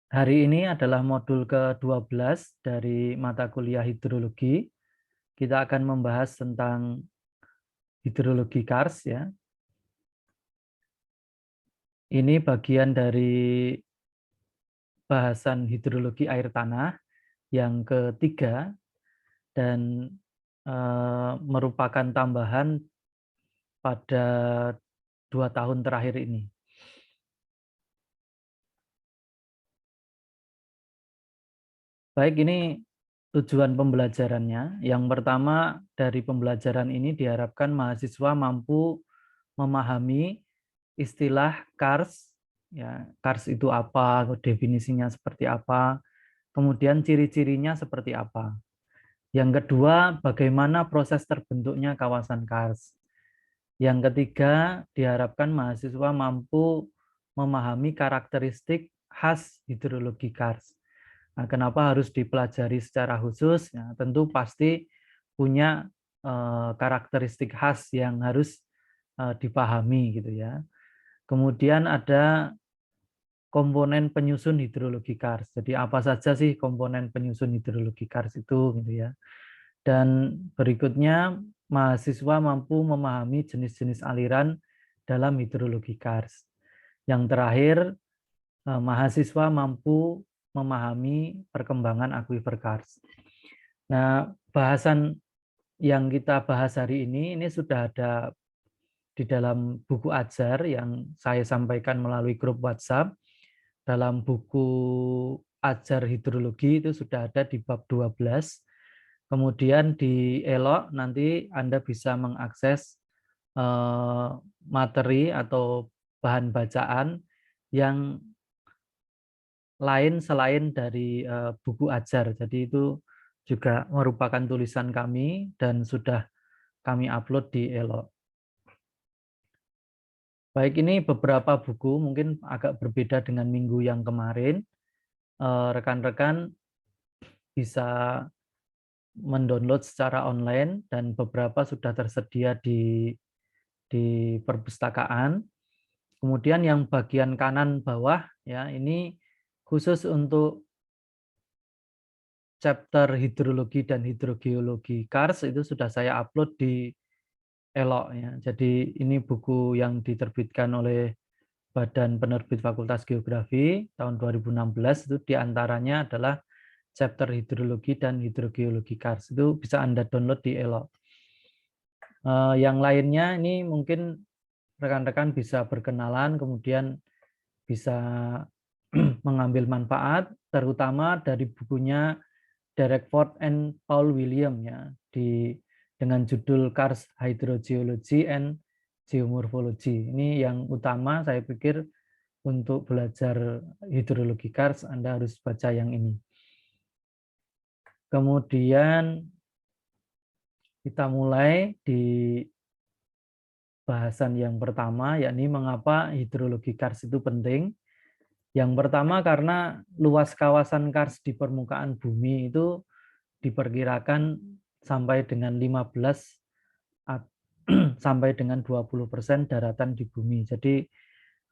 Hari ini adalah modul ke-12 dari mata kuliah hidrologi. Kita akan membahas tentang hidrologi Kars ya. Ini bagian dari bahasan hidrologi air tanah yang ketiga dan merupakan tambahan pada 2 tahun terakhir ini. Baik, ini tujuan pembelajarannya. Yang pertama, dari pembelajaran ini diharapkan mahasiswa mampu memahami istilah Kars, ya, Kars itu apa, definisinya seperti apa, kemudian ciri-cirinya seperti apa. Yang kedua, bagaimana proses terbentuknya kawasan Kars. Yang ketiga, diharapkan mahasiswa mampu memahami karakteristik khas hidrologi Kars. Nah, kenapa harus dipelajari secara khusus? Ya, tentu pasti punya karakteristik khas yang harus dipahami gitu ya. Kemudian ada komponen penyusun hidrologi Kars. Jadi apa saja sih komponen penyusun hidrologi Kars itu gitu ya. Dan berikutnya mahasiswa mampu memahami jenis-jenis aliran dalam hidrologi Kars. Yang terakhir mahasiswa mampu memahami perkembangan akuifer Kars. Nah, bahasan yang kita bahas hari ini sudah ada di dalam buku ajar yang saya sampaikan melalui grup WhatsApp. Dalam buku ajar hidrologi itu sudah ada di bab 12. Kemudian di Elok nanti Anda bisa mengakses materi atau bahan bacaan yang lain selain dari buku ajar. Jadi itu juga merupakan tulisan kami dan sudah kami upload di Elok. Baik, ini beberapa buku mungkin agak berbeda dengan minggu yang kemarin. Rekan-rekan bisa mendownload secara online dan beberapa sudah tersedia di perpustakaan. Kemudian yang bagian kanan bawah ya ini khusus untuk chapter hidrologi dan hidrogeologi Kars itu sudah saya upload di Elok ya. Jadi ini buku yang diterbitkan oleh Badan Penerbit Fakultas Geografi tahun 2016 itu diantaranya adalah chapter hidrologi dan hidrogeologi Kars. Itu bisa Anda download di Elok. Yang lainnya ini mungkin rekan-rekan bisa berkenalan, kemudian bisa mengambil manfaat, terutama dari bukunya Derek Ford and Paul William ya, dengan judul Kars Hydrogeology and Geomorphology. Ini yang utama saya pikir untuk belajar hidrologi Kars Anda harus baca yang ini. Kemudian kita mulai di bahasan yang pertama, yakni mengapa hidrologi Kars itu penting. Yang pertama karena luas kawasan Kars di permukaan bumi itu diperkirakan sampai dengan 15 sampai dengan 20% daratan di bumi. Jadi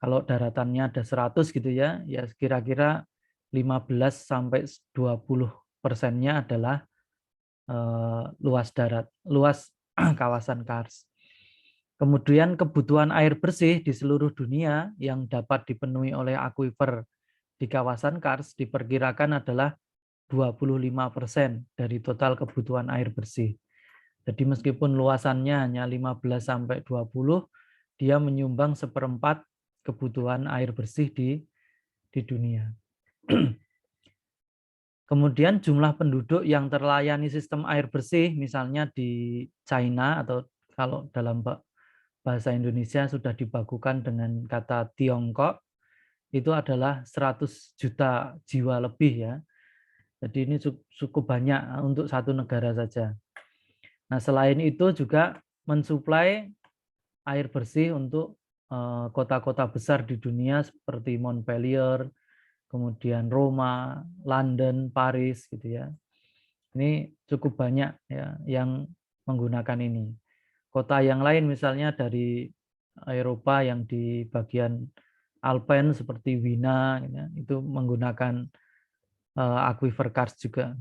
kalau daratannya ada 100 gitu ya, ya kira-kira 15 sampai 20%-nya adalah luas darat, luas kawasan Kars. Kemudian kebutuhan air bersih di seluruh dunia yang dapat dipenuhi oleh akuifer di kawasan Kars diperkirakan adalah 25% dari total kebutuhan air bersih. Jadi meskipun luasannya hanya 15 sampai 20, dia menyumbang 1/4 kebutuhan air bersih di dunia. Kemudian jumlah penduduk yang terlayani sistem air bersih, misalnya di China atau kalau dalam bahasa Indonesia sudah dibakukan dengan kata Tiongkok, itu adalah 100 juta jiwa lebih ya. Jadi ini cukup banyak untuk satu negara saja. Nah, selain itu juga mensuplai air bersih untuk kota-kota besar di dunia seperti Montpellier, kemudian Roma, London, Paris gitu ya. Ini cukup banyak ya yang menggunakan ini. Kota yang lain misalnya dari Eropa yang di bagian Alpen seperti Wina, ya, itu menggunakan aquifer karst juga.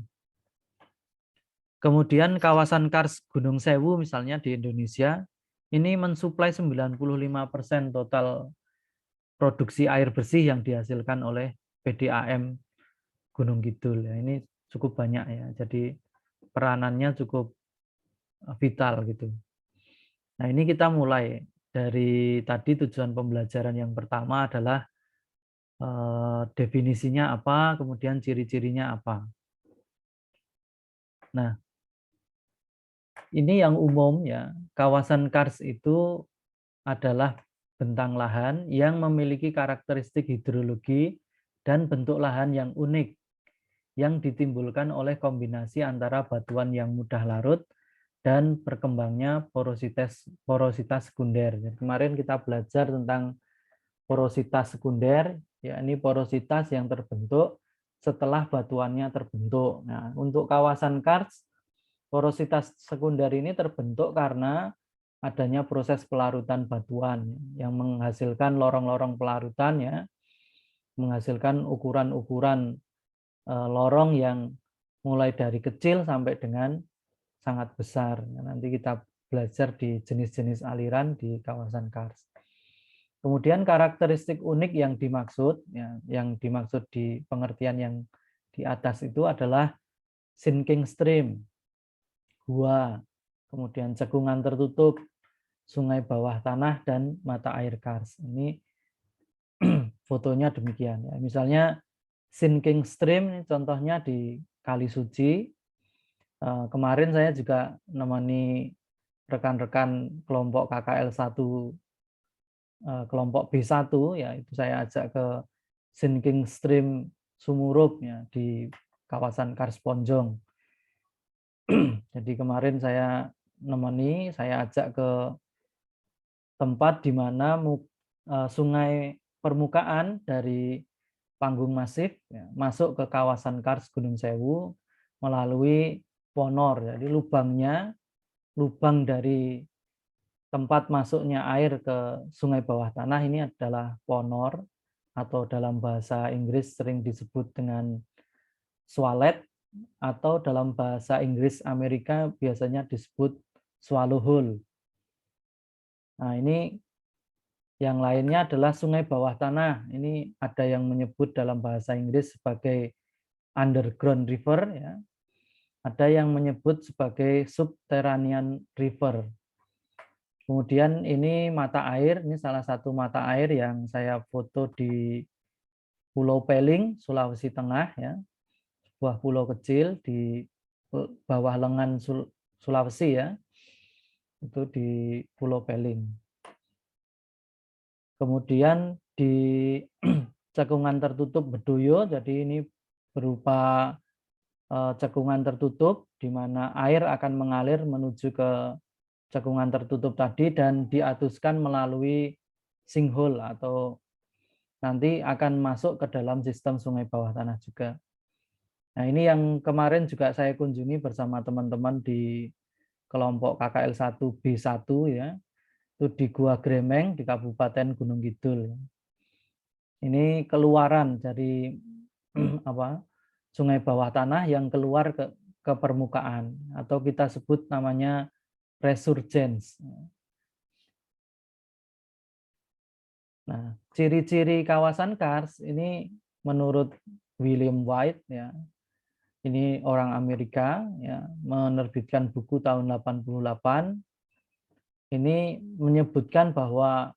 Kemudian kawasan karst Gunung Sewu misalnya di Indonesia, ini mensuplai 95% total produksi air bersih yang dihasilkan oleh PDAM Gunung Kidul. Ya, ini cukup banyak ya, jadi peranannya cukup vital gitu. Nah, ini kita mulai dari tadi tujuan pembelajaran yang pertama adalah definisinya apa, kemudian ciri-cirinya apa. Nah, ini yang umum ya, kawasan karst itu adalah bentang lahan yang memiliki karakteristik hidrologi dan bentuk lahan yang unik yang ditimbulkan oleh kombinasi antara batuan yang mudah larut dan berkembangnya porositas sekunder. Jadi kemarin kita belajar tentang porositas sekunder, yakni porositas yang terbentuk setelah batuannya terbentuk. Nah, untuk kawasan karst, porositas sekunder ini terbentuk karena adanya proses pelarutan batuan yang menghasilkan lorong-lorong pelarutan ya, menghasilkan ukuran-ukuran lorong yang mulai dari kecil sampai dengan sangat besar. Nanti kita belajar di jenis-jenis aliran di kawasan karst. Kemudian karakteristik unik yang dimaksud, ya, yang dimaksud di pengertian yang di atas itu adalah sinking stream, gua, kemudian cekungan tertutup, sungai bawah tanah, dan mata air karst. Ini fotonya demikian. Ya. Misalnya sinking stream, contohnya di Kali Suci. Kemarin saya juga menemani rekan-rekan kelompok KKL 1 kelompok B1 ya, itu saya ajak ke sinking stream Sumurup ya di kawasan Karsponjong. Jadi kemarin saya saya ajak ke tempat di mana sungai permukaan dari Panggung Masif ya, masuk ke kawasan Kars Gunung Sewu melalui ponor. Jadi lubang dari tempat masuknya air ke sungai bawah tanah ini adalah ponor, atau dalam bahasa Inggris sering disebut dengan swallet, atau dalam bahasa Inggris Amerika biasanya disebut swallow hole. Nah, ini yang lainnya adalah sungai bawah tanah. Ini ada yang menyebut dalam bahasa Inggris sebagai underground river ya. Ada yang menyebut sebagai subterranean river. Kemudian ini mata air, ini salah satu mata air yang saya foto di Pulau Peling, Sulawesi Tengah ya. Sebuah pulau kecil di bawah lengan Sulawesi ya. Itu di Pulau Peling. Kemudian di cekungan tertutup Bedoyo, jadi ini berupa cekungan tertutup di mana air akan mengalir menuju ke cekungan tertutup tadi dan diatuskan melalui sinkhole atau nanti akan masuk ke dalam sistem sungai bawah tanah juga. Nah, ini yang kemarin juga saya kunjungi bersama teman-teman di kelompok KKL 1B1 ya. Itu di Gua Gremeng di Kabupaten Gunung Kidul. Ini keluaran dari sungai bawah tanah yang keluar ke permukaan atau kita sebut namanya resurgence. Nah, ciri-ciri kawasan karst ini menurut William White ya. Ini orang Amerika ya, menerbitkan buku tahun 88. Ini menyebutkan bahwa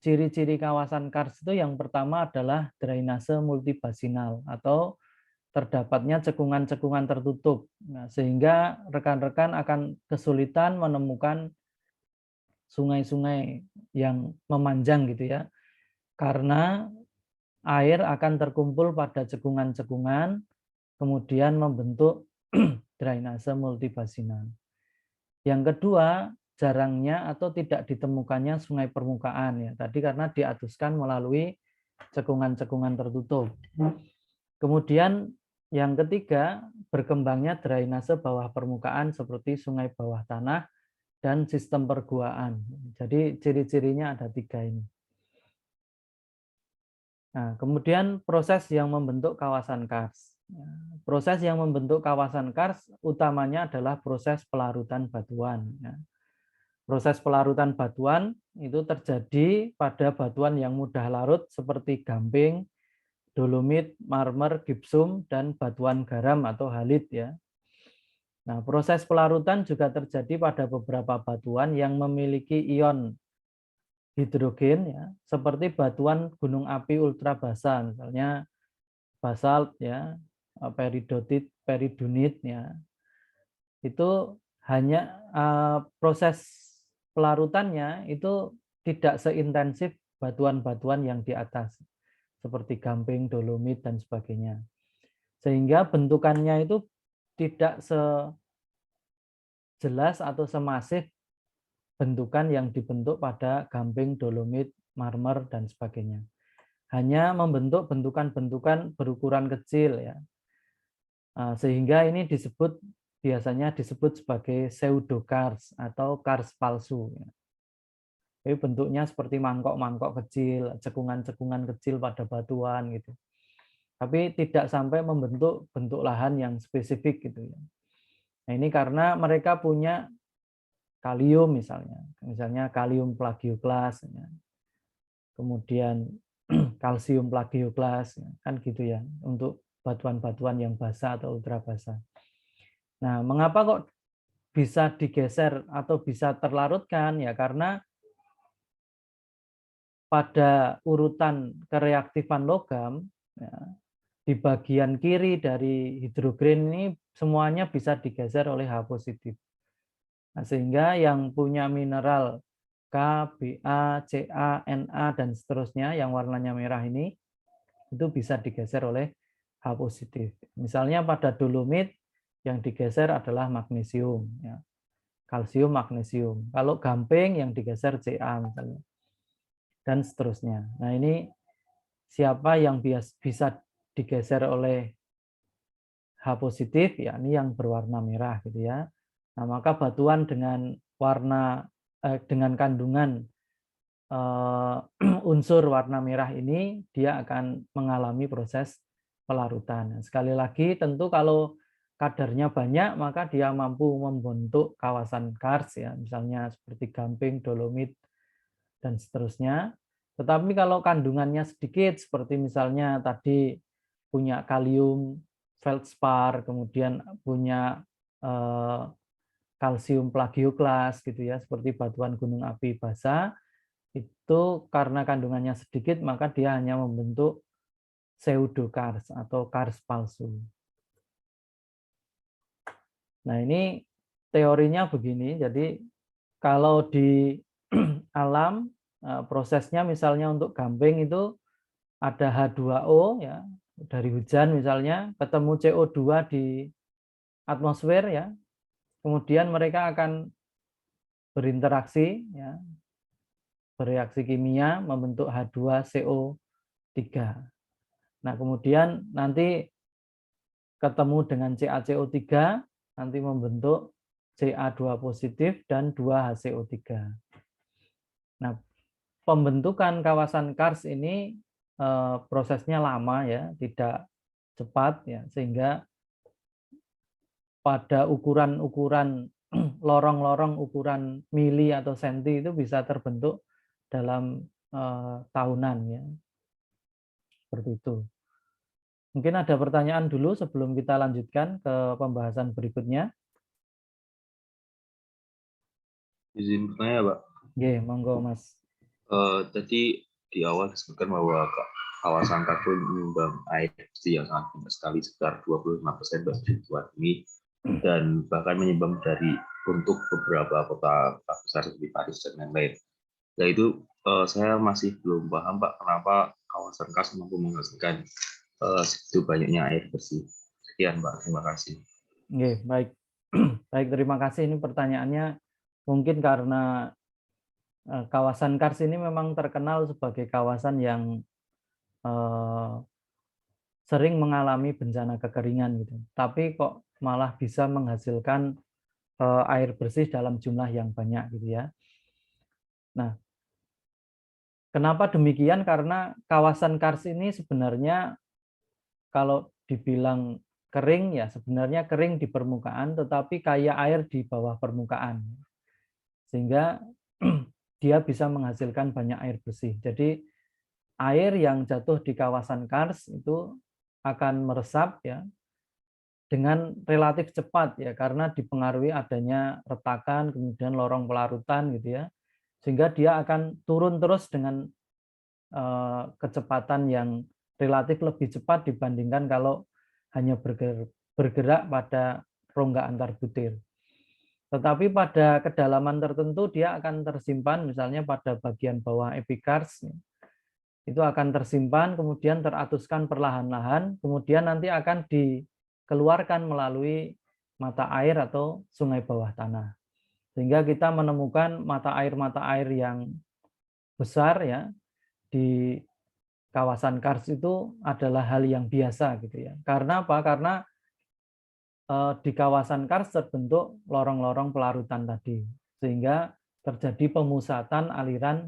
ciri-ciri kawasan karst itu yang pertama adalah drainase multibasinal atau terdapatnya cekungan-cekungan tertutup. Nah, sehingga rekan-rekan akan kesulitan menemukan sungai-sungai yang memanjang gitu ya. Karena air akan terkumpul pada cekungan-cekungan kemudian membentuk drainase multibasinal. Yang kedua, jarangnya atau tidak ditemukannya sungai permukaan ya. Tadi karena diatuskan melalui cekungan-cekungan tertutup. Kemudian yang ketiga, berkembangnya drainase bawah permukaan seperti sungai bawah tanah dan sistem perguaan. Jadi ciri-cirinya ada 3 ini. Nah, kemudian proses yang membentuk kawasan kars. Ya, proses yang membentuk kawasan kars utamanya adalah proses pelarutan batuan. Ya. Proses pelarutan batuan itu terjadi pada batuan yang mudah larut seperti gamping, dolomit, marmer, gipsum, dan batuan garam atau halit. Ya. Nah, proses pelarutan juga terjadi pada beberapa batuan yang memiliki ion hidrogen, ya, seperti batuan gunung api ultra basa, misalnya basalt, ya, peridotit, peridunit, ya. Itu hanya proses pelarutannya itu tidak seintensif batuan-batuan yang di atas seperti gamping, dolomit, dan sebagainya. Sehingga bentukannya itu tidak sejelas atau semasif bentukan yang dibentuk pada gamping, dolomit, marmer, dan sebagainya. Hanya membentuk bentukan-bentukan berukuran kecil, ya. Sehingga ini biasanya disebut sebagai pseudokars atau kars palsu. Ya. Jadi bentuknya seperti mangkok-mangkok kecil, cekungan-cekungan kecil pada batuan gitu. Tapi tidak sampai membentuk bentuk lahan yang spesifik gitu ya. Nah, ini karena mereka punya kalium misalnya kalium plagioklas, ya. Kemudian kalsium plagioklas, ya. Kan gitu ya, untuk batuan-batuan yang basah atau ultra basah. Nah, mengapa kok bisa digeser atau bisa terlarutkan? Ya karena pada urutan kereaktifan logam, ya, di bagian kiri dari hidrogen ini semuanya bisa digeser oleh H positif. Nah, sehingga yang punya mineral K, Ba, Ca, Na, dan seterusnya yang warnanya merah ini itu bisa digeser oleh H positif. Misalnya pada dolomit yang digeser adalah magnesium, ya. Kalsium, magnesium. Kalau gamping yang digeser Ca misalnya. Dan seterusnya. Nah, ini siapa yang bisa digeser oleh H positif, yakni yang berwarna merah gitu ya. Nah, maka batuan dengan dengan kandungan unsur warna merah ini dia akan mengalami proses pelarutan. Nah, sekali lagi tentu kalau kadarnya banyak maka dia mampu membentuk kawasan kars ya, misalnya seperti gamping, dolomit, dan seterusnya. Tetapi kalau kandungannya sedikit, seperti misalnya tadi punya kalium, feldspar, kemudian punya kalsium plagioklas gitu ya, seperti batuan gunung api basa, itu karena kandungannya sedikit maka dia hanya membentuk pseudokars atau kars palsu. Nah, ini teorinya begini. Jadi kalau di alam prosesnya misalnya untuk gamping itu ada H2O ya dari hujan misalnya, ketemu CO2 di atmosfer ya. Kemudian mereka akan berinteraksi ya, bereaksi kimia membentuk H2CO3. Nah, kemudian nanti ketemu dengan CaCO3 nanti membentuk Ca2 positif dan 2HCO3. Nah, pembentukan kawasan kars ini prosesnya lama ya, tidak cepat ya, sehingga pada ukuran-ukuran lorong-lorong ukuran mili atau senti itu bisa terbentuk dalam tahunan ya. Seperti itu. Mungkin ada pertanyaan dulu sebelum kita lanjutkan ke pembahasan berikutnya. Izin bertanya, Pak. Oke, monggo Mas. Tadi di awal disebutkan bahwa kawasan karbon menyumbang air bersih yang sangat banyak sekali, sekitar 25% bagi Tuan ini, dan bahkan menyumbang dari untuk beberapa kota besar seperti Paris dan lain-lain. Nah itu saya masih belum paham Pak, kenapa kawasan kars mampu menghasilkan segitu banyaknya air bersih. Sekian Pak, terima kasih. Oke, baik. Baik, terima kasih. Ini pertanyaannya mungkin karena kawasan kars ini memang terkenal sebagai kawasan yang sering mengalami bencana kekeringan gitu. Tapi kok malah bisa menghasilkan air bersih dalam jumlah yang banyak gitu ya. Nah, Kenapa demikian? Karena kawasan kars ini sebenarnya kalau dibilang kering ya sebenarnya kering di permukaan, tetapi kaya air di bawah permukaan. Sehingga dia bisa menghasilkan banyak air bersih. Jadi air yang jatuh di kawasan kars itu akan meresap ya dengan relatif cepat ya karena dipengaruhi adanya retakan, kemudian lorong pelarutan gitu ya. Sehingga dia akan turun terus dengan kecepatan yang relatif lebih cepat dibandingkan kalau hanya bergerak pada rongga antar butir. Tetapi pada kedalaman tertentu dia akan tersimpan, misalnya pada bagian bawah epikars, itu akan tersimpan, kemudian teratuskan perlahan-lahan, kemudian nanti akan dikeluarkan melalui mata air atau sungai bawah tanah. Sehingga kita menemukan mata air yang besar ya di kawasan kars itu adalah hal yang biasa gitu ya. Karena apa? Karena di kawasan kars terbentuk lorong-lorong pelarutan tadi, sehingga terjadi pemusatan aliran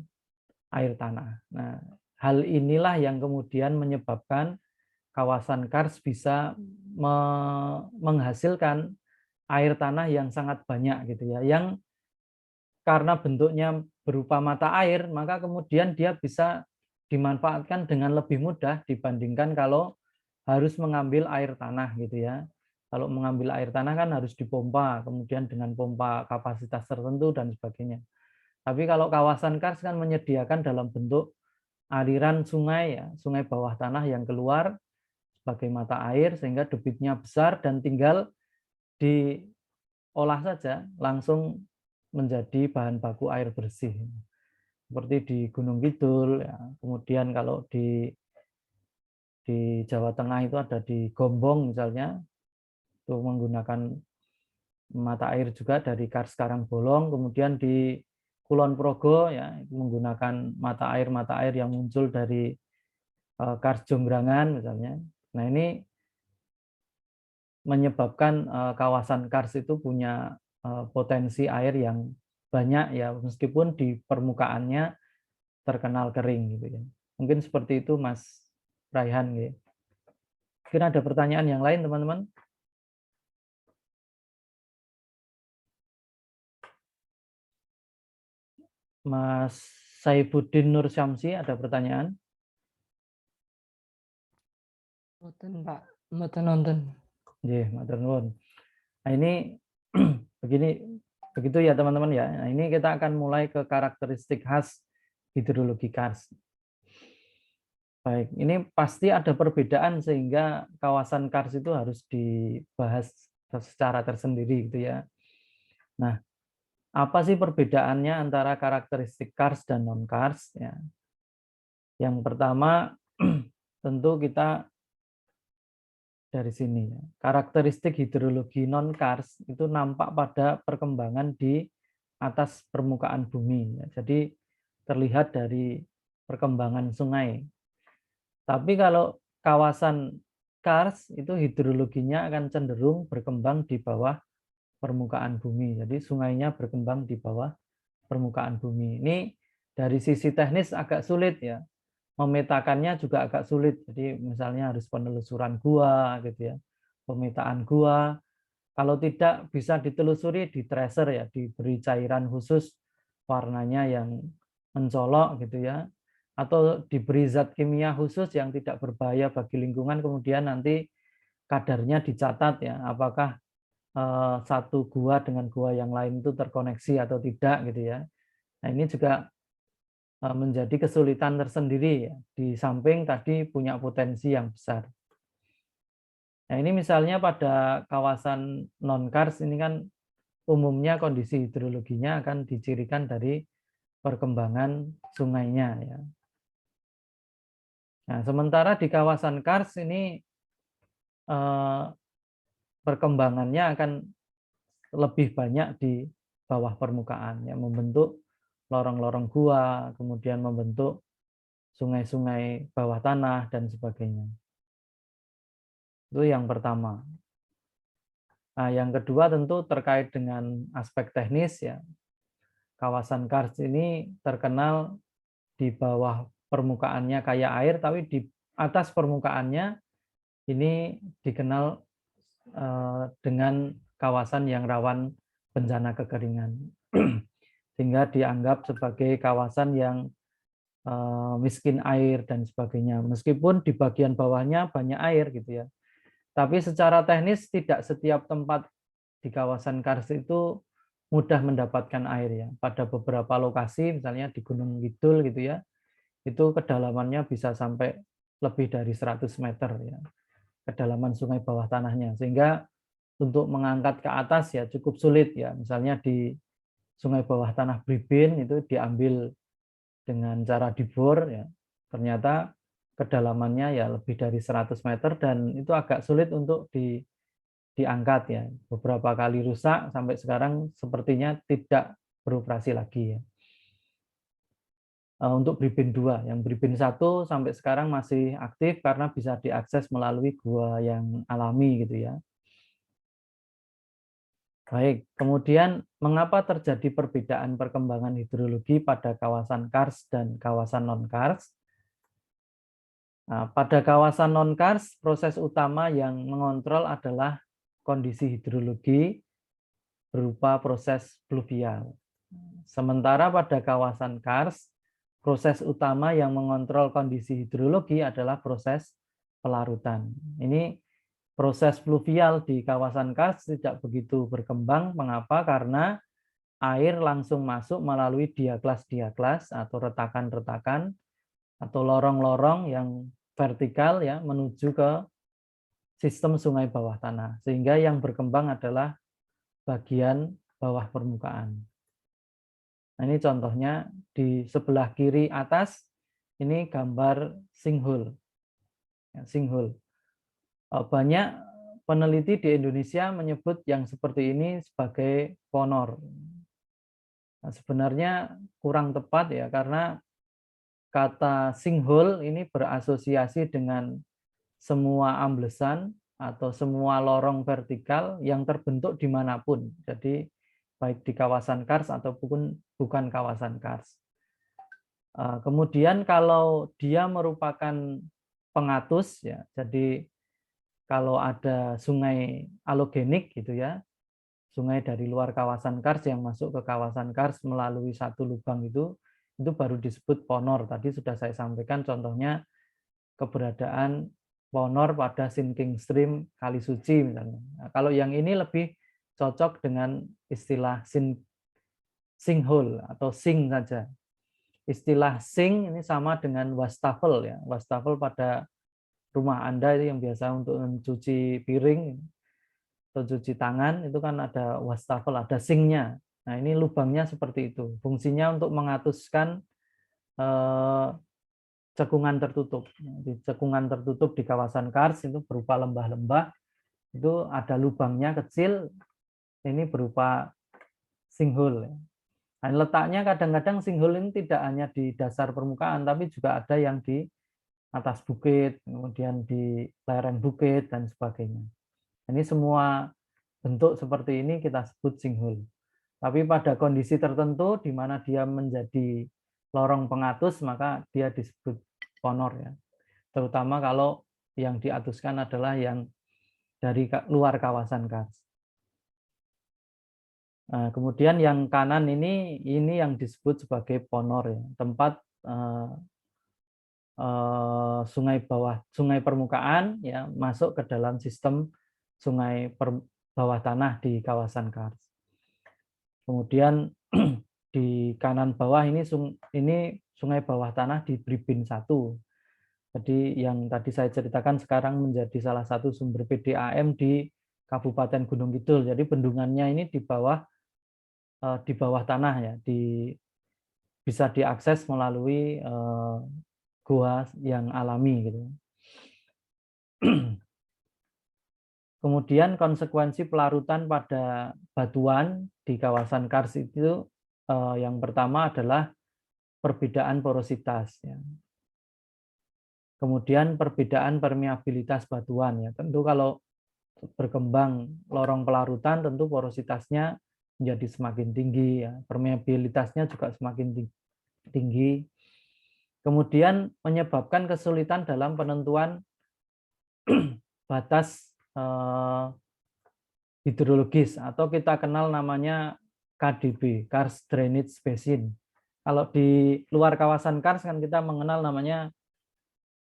air tanah. Nah, hal inilah yang kemudian menyebabkan kawasan kars bisa menghasilkan air tanah yang sangat banyak gitu ya, yang karena bentuknya berupa mata air, maka kemudian dia bisa dimanfaatkan dengan lebih mudah dibandingkan kalau harus mengambil air tanah gitu ya. Kalau mengambil air tanah kan harus dipompa, kemudian dengan pompa kapasitas tertentu dan sebagainya. Tapi kalau kawasan kars kan menyediakan dalam bentuk aliran sungai ya, sungai bawah tanah yang keluar sebagai mata air sehingga debitnya besar dan tinggal diolah saja langsung menjadi bahan baku air bersih. Seperti di Gunung Kidul ya. Kemudian kalau di Jawa Tengah itu ada di Gombong misalnya, itu menggunakan mata air juga dari Kars Karangbolong, kemudian di Kulon Progo ya itu menggunakan mata air yang muncul dari Kars Jonggrangan misalnya. Nah, ini menyebabkan kawasan Kars itu punya potensi air yang banyak ya meskipun di permukaannya terkenal kering gitu ya. Mungkin seperti itu Mas Raihan gitu. Mungkin ada pertanyaan yang lain teman-teman? Mas Saifuddin Nur Syamsi ada pertanyaan? Mboten, Pak. Mboten nonton. Nggih, matur nuwun. Nah, ini begitu ya teman-teman ya. Nah, ini kita akan mulai ke karakteristik khas hidrologi Kars. Baik, ini pasti ada perbedaan sehingga kawasan Kars itu harus dibahas secara tersendiri gitu ya. Nah, apa sih perbedaannya antara karakteristik Kars dan non Kars ya? Yang pertama tentu kita dari sini ya. Karakteristik hidrologi non Kars itu nampak pada perkembangan di atas permukaan bumi ya. Jadi terlihat dari perkembangan sungai. Tapi kalau kawasan Kars itu hidrologinya akan cenderung berkembang di bawah permukaan bumi. Jadi sungainya berkembang di bawah permukaan bumi. Ini dari sisi teknis agak sulit ya. Memetakannya juga agak sulit. Jadi misalnya harus penelusuran gua gitu ya. Pemetaan gua. Kalau tidak bisa ditelusuri di tracer ya, diberi cairan khusus warnanya yang mencolok gitu ya. Atau diberi zat kimia khusus yang tidak berbahaya bagi lingkungan, kemudian nanti kadarnya dicatat ya, apakah satu gua dengan gua yang lain itu terkoneksi atau tidak gitu ya. Nah, ini juga menjadi kesulitan tersendiri ya, di samping tadi punya potensi yang besar. Nah, ini misalnya pada kawasan non-kars ini kan umumnya kondisi hidrologinya akan dicirikan dari perkembangan sungainya ya. Nah, sementara di kawasan kars ini perkembangannya akan lebih banyak di bawah permukaan, yang membentuk lorong-lorong gua, kemudian membentuk sungai-sungai bawah tanah dan sebagainya. Itu yang pertama. Nah, yang kedua tentu terkait dengan aspek teknis ya. Kawasan kars ini terkenal di bawah permukaannya kayak air, tapi di atas permukaannya ini dikenal dengan kawasan yang rawan bencana kekeringan. Sehingga dianggap sebagai kawasan yang miskin air dan sebagainya. Meskipun di bagian bawahnya banyak air gitu ya. Tapi secara teknis tidak setiap tempat di kawasan Kars itu mudah mendapatkan air ya. Pada beberapa lokasi misalnya di Gunung Kidul gitu ya, itu kedalamannya bisa sampai lebih dari 100 meter ya, kedalaman sungai bawah tanahnya. Sehingga untuk mengangkat ke atas ya cukup sulit ya. Misalnya di sungai bawah tanah Bribin itu diambil dengan cara dibor ya. Ternyata kedalamannya ya lebih dari 100 meter dan itu agak sulit untuk diangkat ya. Beberapa kali rusak sampai sekarang sepertinya tidak beroperasi lagi ya. Untuk Bribin 2, yang Bribin 1 sampai sekarang masih aktif karena bisa diakses melalui gua yang alami gitu ya. Baik, kemudian mengapa terjadi perbedaan perkembangan hidrologi pada kawasan Kars dan kawasan non-Kars? Nah, pada kawasan non-Kars, proses utama yang mengontrol adalah kondisi hidrologi berupa proses pluvial. Sementara pada kawasan Kars, proses utama yang mengontrol kondisi hidrologi adalah proses pelarutan. Ini proses pluvial di kawasan Kars tidak begitu berkembang. Mengapa? Karena air langsung masuk melalui diaklas-diaklas atau retakan-retakan atau lorong-lorong yang vertikal ya menuju ke sistem sungai bawah tanah. Sehingga yang berkembang adalah bagian bawah permukaan. Nah, ini contohnya di sebelah kiri atas, ini gambar sinkhole. Ya, sinkhole. Banyak peneliti di Indonesia menyebut yang seperti ini sebagai ponor. Nah, sebenarnya kurang tepat ya, karena kata sinkhole ini berasosiasi dengan semua amblesan atau semua lorong vertikal yang terbentuk dimanapun. Jadi baik di kawasan Kars ataupun bukan kawasan Kars. Kemudian kalau dia merupakan pengatus ya, jadi kalau ada sungai alogenik gitu ya, sungai dari luar kawasan Kars yang masuk ke kawasan Kars melalui satu lubang itu baru disebut ponor. Tadi sudah saya sampaikan contohnya keberadaan ponor pada sinking stream Kali Suci misalnya. Nah, kalau yang ini lebih cocok dengan istilah sinkhole atau sink saja. Istilah sink ini sama dengan wastafel ya. Wastafel pada rumah Anda itu yang biasa untuk mencuci piring atau cuci tangan itu kan ada wastafel, ada sinknya. Nah, ini lubangnya seperti itu. Fungsinya untuk mengatuskan cekungan tertutup. Di cekungan tertutup di kawasan Kars itu berupa lembah-lembah, itu ada lubangnya kecil, ini berupa sinkhole. Nah, letaknya kadang-kadang sinkhole ini tidak hanya di dasar permukaan, tapi juga ada yang di atas bukit, kemudian di lereng bukit, dan sebagainya. Ini semua bentuk seperti ini kita sebut sinkhole. Tapi pada kondisi tertentu, di mana dia menjadi lorong pengatus, maka dia disebut ponor ya. Terutama kalau yang diatuskan adalah yang dari luar kawasan Kars. Nah, kemudian yang kanan ini yang disebut sebagai ponor ya, tempat sungai permukaan ya masuk ke dalam sistem sungai bawah tanah di kawasan Kars. Kemudian di kanan bawah ini sungai bawah tanah di Bribin 1. Jadi yang tadi saya ceritakan sekarang menjadi salah satu sumber PDAM di Kabupaten Gunung Kidul. Jadi bendungannya ini di bawah tanah ya, bisa diakses melalui gua yang alami gitu. Kemudian konsekuensi pelarutan pada batuan di kawasan Kars itu yang pertama adalah perbedaan porositas ya. Kemudian perbedaan permeabilitas batuan ya. Tentu kalau berkembang lorong pelarutan tentu porositasnya menjadi semakin tinggi ya. Permeabilitasnya juga semakin tinggi. kemudian menyebabkan kesulitan dalam penentuan batas hidrologis atau kita kenal namanya KDB, Karst Drainage Basin. Kalau di luar kawasan Kars kan kita mengenal namanya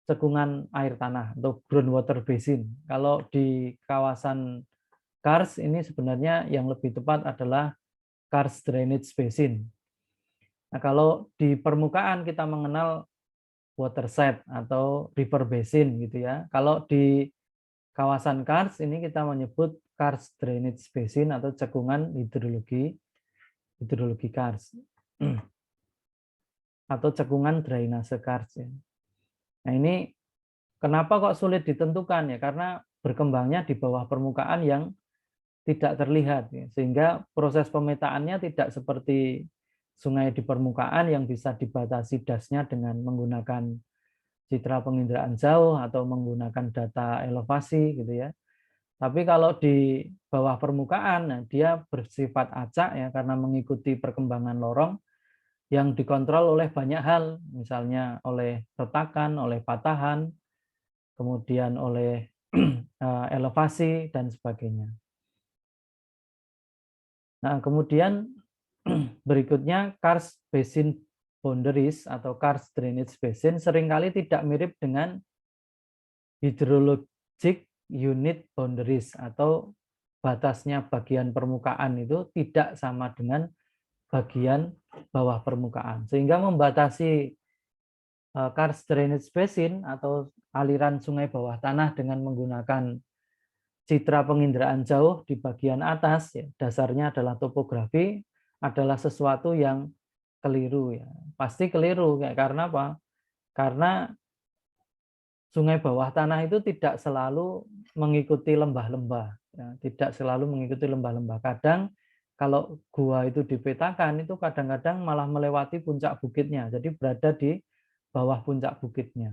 cekungan air tanah atau groundwater basin. Kalau di kawasan Kars ini sebenarnya yang lebih tepat adalah Karst Drainage Basin. Nah, kalau di permukaan kita mengenal watershed atau river basin gitu ya. Kalau di kawasan Kars ini kita menyebut Karst Drainage Basin atau cekungan hidrologi Kars atau cekungan drainase Kars ya. Nah, ini kenapa kok sulit ditentukan ya? Karena berkembangnya di bawah permukaan yang tidak terlihat ya. Sehingga proses pemetaannya tidak seperti sungai di permukaan yang bisa dibatasi dasnya dengan menggunakan citra penginderaan jauh atau menggunakan data elevasi gitu ya. Tapi kalau di bawah permukaan, nah dia bersifat acak ya karena mengikuti perkembangan lorong yang dikontrol oleh banyak hal, misalnya oleh retakan, oleh patahan, kemudian oleh elevasi dan sebagainya. Nah, kemudian berikutnya Karst Basin Boundaries atau Karst Drainage Basin seringkali tidak mirip dengan hydrologic unit boundaries atau batasnya bagian permukaan itu tidak sama dengan bagian bawah permukaan. Sehingga membatasi Karst Drainage Basin atau aliran sungai bawah tanah dengan menggunakan citra penginderaan jauh di bagian atas, ya, dasarnya adalah topografi, adalah sesuatu yang keliru ya. Pasti keliru ya, karena apa? Karena sungai bawah tanah itu tidak selalu mengikuti lembah-lembah, ya, tidak selalu mengikuti lembah-lembah. Kadang kalau gua itu dipetakan itu kadang-kadang malah melewati puncak bukitnya, jadi berada di bawah puncak bukitnya.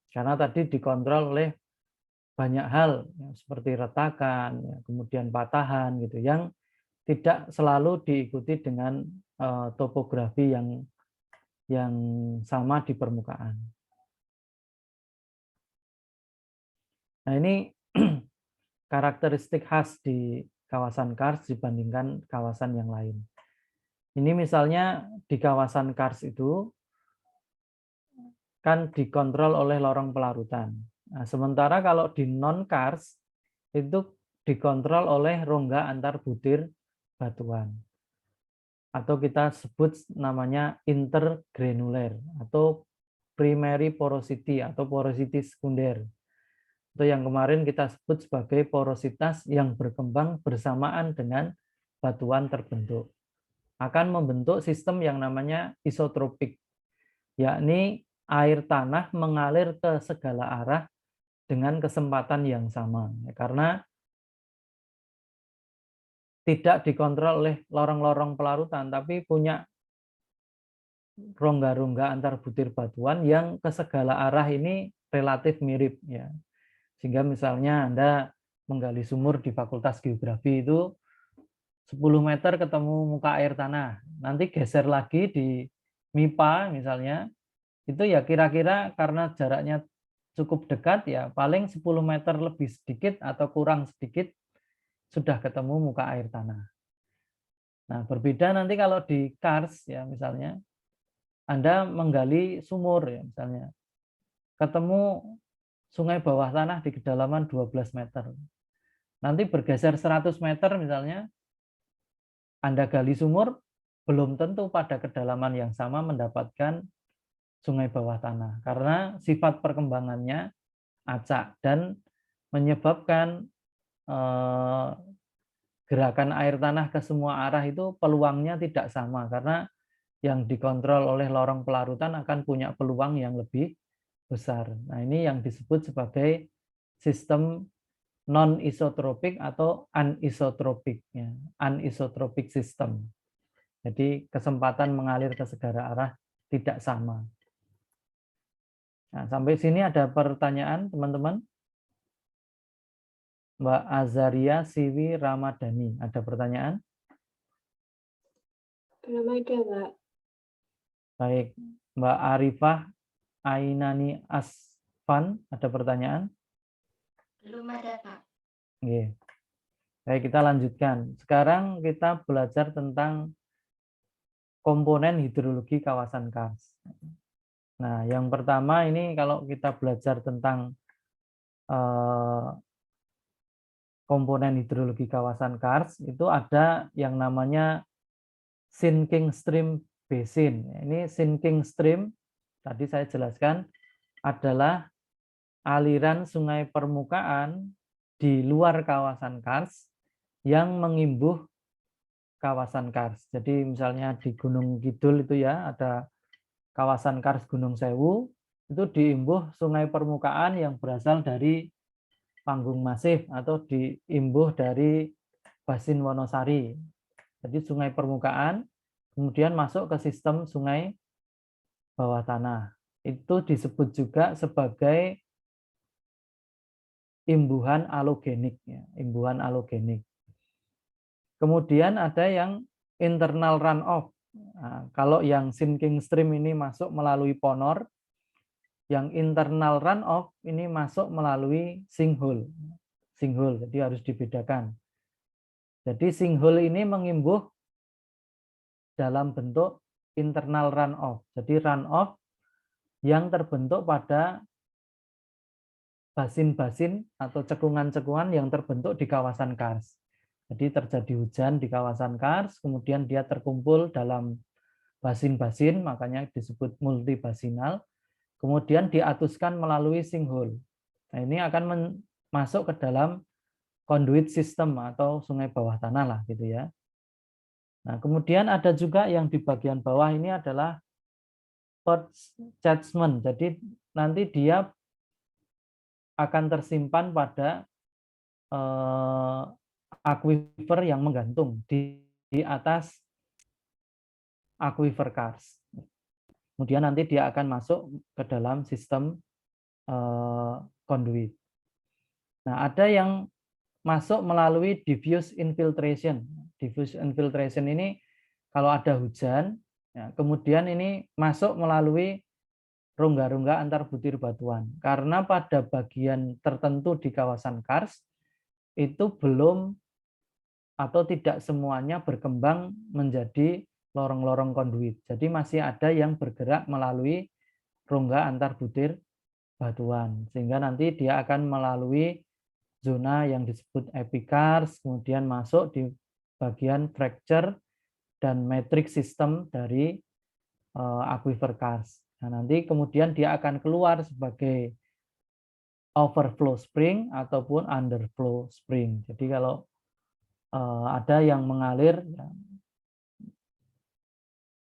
Karena tadi dikontrol oleh banyak hal ya, seperti retakan, ya, kemudian patahan gitu, yang tidak selalu diikuti dengan topografi yang sama di permukaan. Nah, ini karakteristik khas di kawasan Kars dibandingkan kawasan yang lain. Ini misalnya di kawasan Kars itu kan dikontrol oleh lorong pelarutan. Nah, sementara kalau di non-Kars itu dikontrol oleh rongga antar butir batuan. Atau kita sebut namanya intergranular atau primary porosity atau porosity sekunder. Atau yang kemarin kita sebut sebagai porositas yang berkembang bersamaan dengan batuan terbentuk. Akan membentuk sistem yang namanya isotropik, yakni air tanah mengalir ke segala arah dengan kesempatan yang sama. Karena tidak dikontrol oleh lorong-lorong pelarutan, tapi punya rongga-rongga antar butir batuan yang ke segala arah ini relatif mirip ya. Sehingga misalnya Anda menggali sumur di Fakultas Geografi itu 10 meter ketemu muka air tanah. Nanti geser lagi di MIPA misalnya, itu ya kira-kira karena jaraknya cukup dekat ya paling 10 meter lebih sedikit atau kurang sedikit sudah ketemu muka air tanah. Nah, berbeda nanti kalau di Kars ya misalnya Anda menggali sumur ya misalnya, ketemu sungai bawah tanah di kedalaman 12 meter. Nanti bergeser 100 meter misalnya, Anda gali sumur, belum tentu pada kedalaman yang sama mendapatkan sungai bawah tanah. Karena sifat perkembangannya acak dan menyebabkan gerakan air tanah ke semua arah itu peluangnya tidak sama. Karena yang dikontrol oleh lorong pelarutan akan punya peluang yang lebih besar. Nah, ini yang disebut sebagai sistem non-isotropik atau anisotropik. Ya. Anisotropik system. Jadi kesempatan mengalir ke segala arah tidak sama. Nah, sampai sini ada pertanyaan teman-teman? Mbak Azaria Siwi Ramadhani, ada pertanyaan? Belum ada, Pak. Baik, Mbak Arifah Ainani Asfan, ada pertanyaan? Belum ada, Pak. Oke. Baik, kita lanjutkan. Sekarang kita belajar tentang komponen hidrologi kawasan karst. Nah, yang pertama ini kalau kita belajar tentang komponen hidrologi kawasan karst, itu ada yang namanya sinking stream basin. Ini sinking stream, tadi saya jelaskan, adalah aliran sungai permukaan di luar kawasan karst yang mengimbuh kawasan karst. Jadi misalnya di Gunung Kidul itu ya, ada kawasan karst Gunung Sewu, itu diimbuh sungai permukaan yang berasal dari Panggung Masif atau diimbuh dari Basin Wonosari. Jadi sungai permukaan kemudian masuk ke sistem sungai bawah tanah. Itu disebut juga sebagai imbuhan alogenik, ya, imbuhan alogenik. Kemudian ada yang internal runoff. Nah, kalau yang sinking stream ini masuk melalui ponor, yang internal runoff ini masuk melalui sinkhole. Sinkhole, jadi harus dibedakan. Jadi sinkhole ini mengimbuh dalam bentuk internal runoff. Jadi runoff yang terbentuk pada basin-basin atau cekungan-cekungan yang terbentuk di kawasan karst. Jadi terjadi hujan di kawasan karst, kemudian dia terkumpul dalam basin-basin, makanya disebut multibasinal, kemudian diatuskan melalui sinkhole. Nah, ini akan masuk ke dalam conduit system atau sungai bawah tanah lah gitu ya. Nah, kemudian ada juga yang di bagian bawah ini adalah perch catchment. Jadi nanti dia akan tersimpan pada aquifer yang menggantung di atas aquifer karst. Kemudian nanti dia akan masuk ke dalam sistem conduit. Nah, ada yang masuk melalui diffuse infiltration. Diffuse infiltration ini kalau ada hujan, ya, kemudian ini masuk melalui rongga-rongga antar butir batuan. Karena pada bagian tertentu di kawasan karst itu belum atau tidak semuanya berkembang menjadi lorong-lorong konduit. Jadi masih ada yang bergerak melalui rongga antar butir batuan. Sehingga nanti dia akan melalui zona yang disebut epikarst, kemudian masuk di bagian fracture dan matrix system dari aquifer karst. Nah, nanti kemudian dia akan keluar sebagai overflow spring ataupun underflow spring. Jadi kalau ada yang mengalir ya,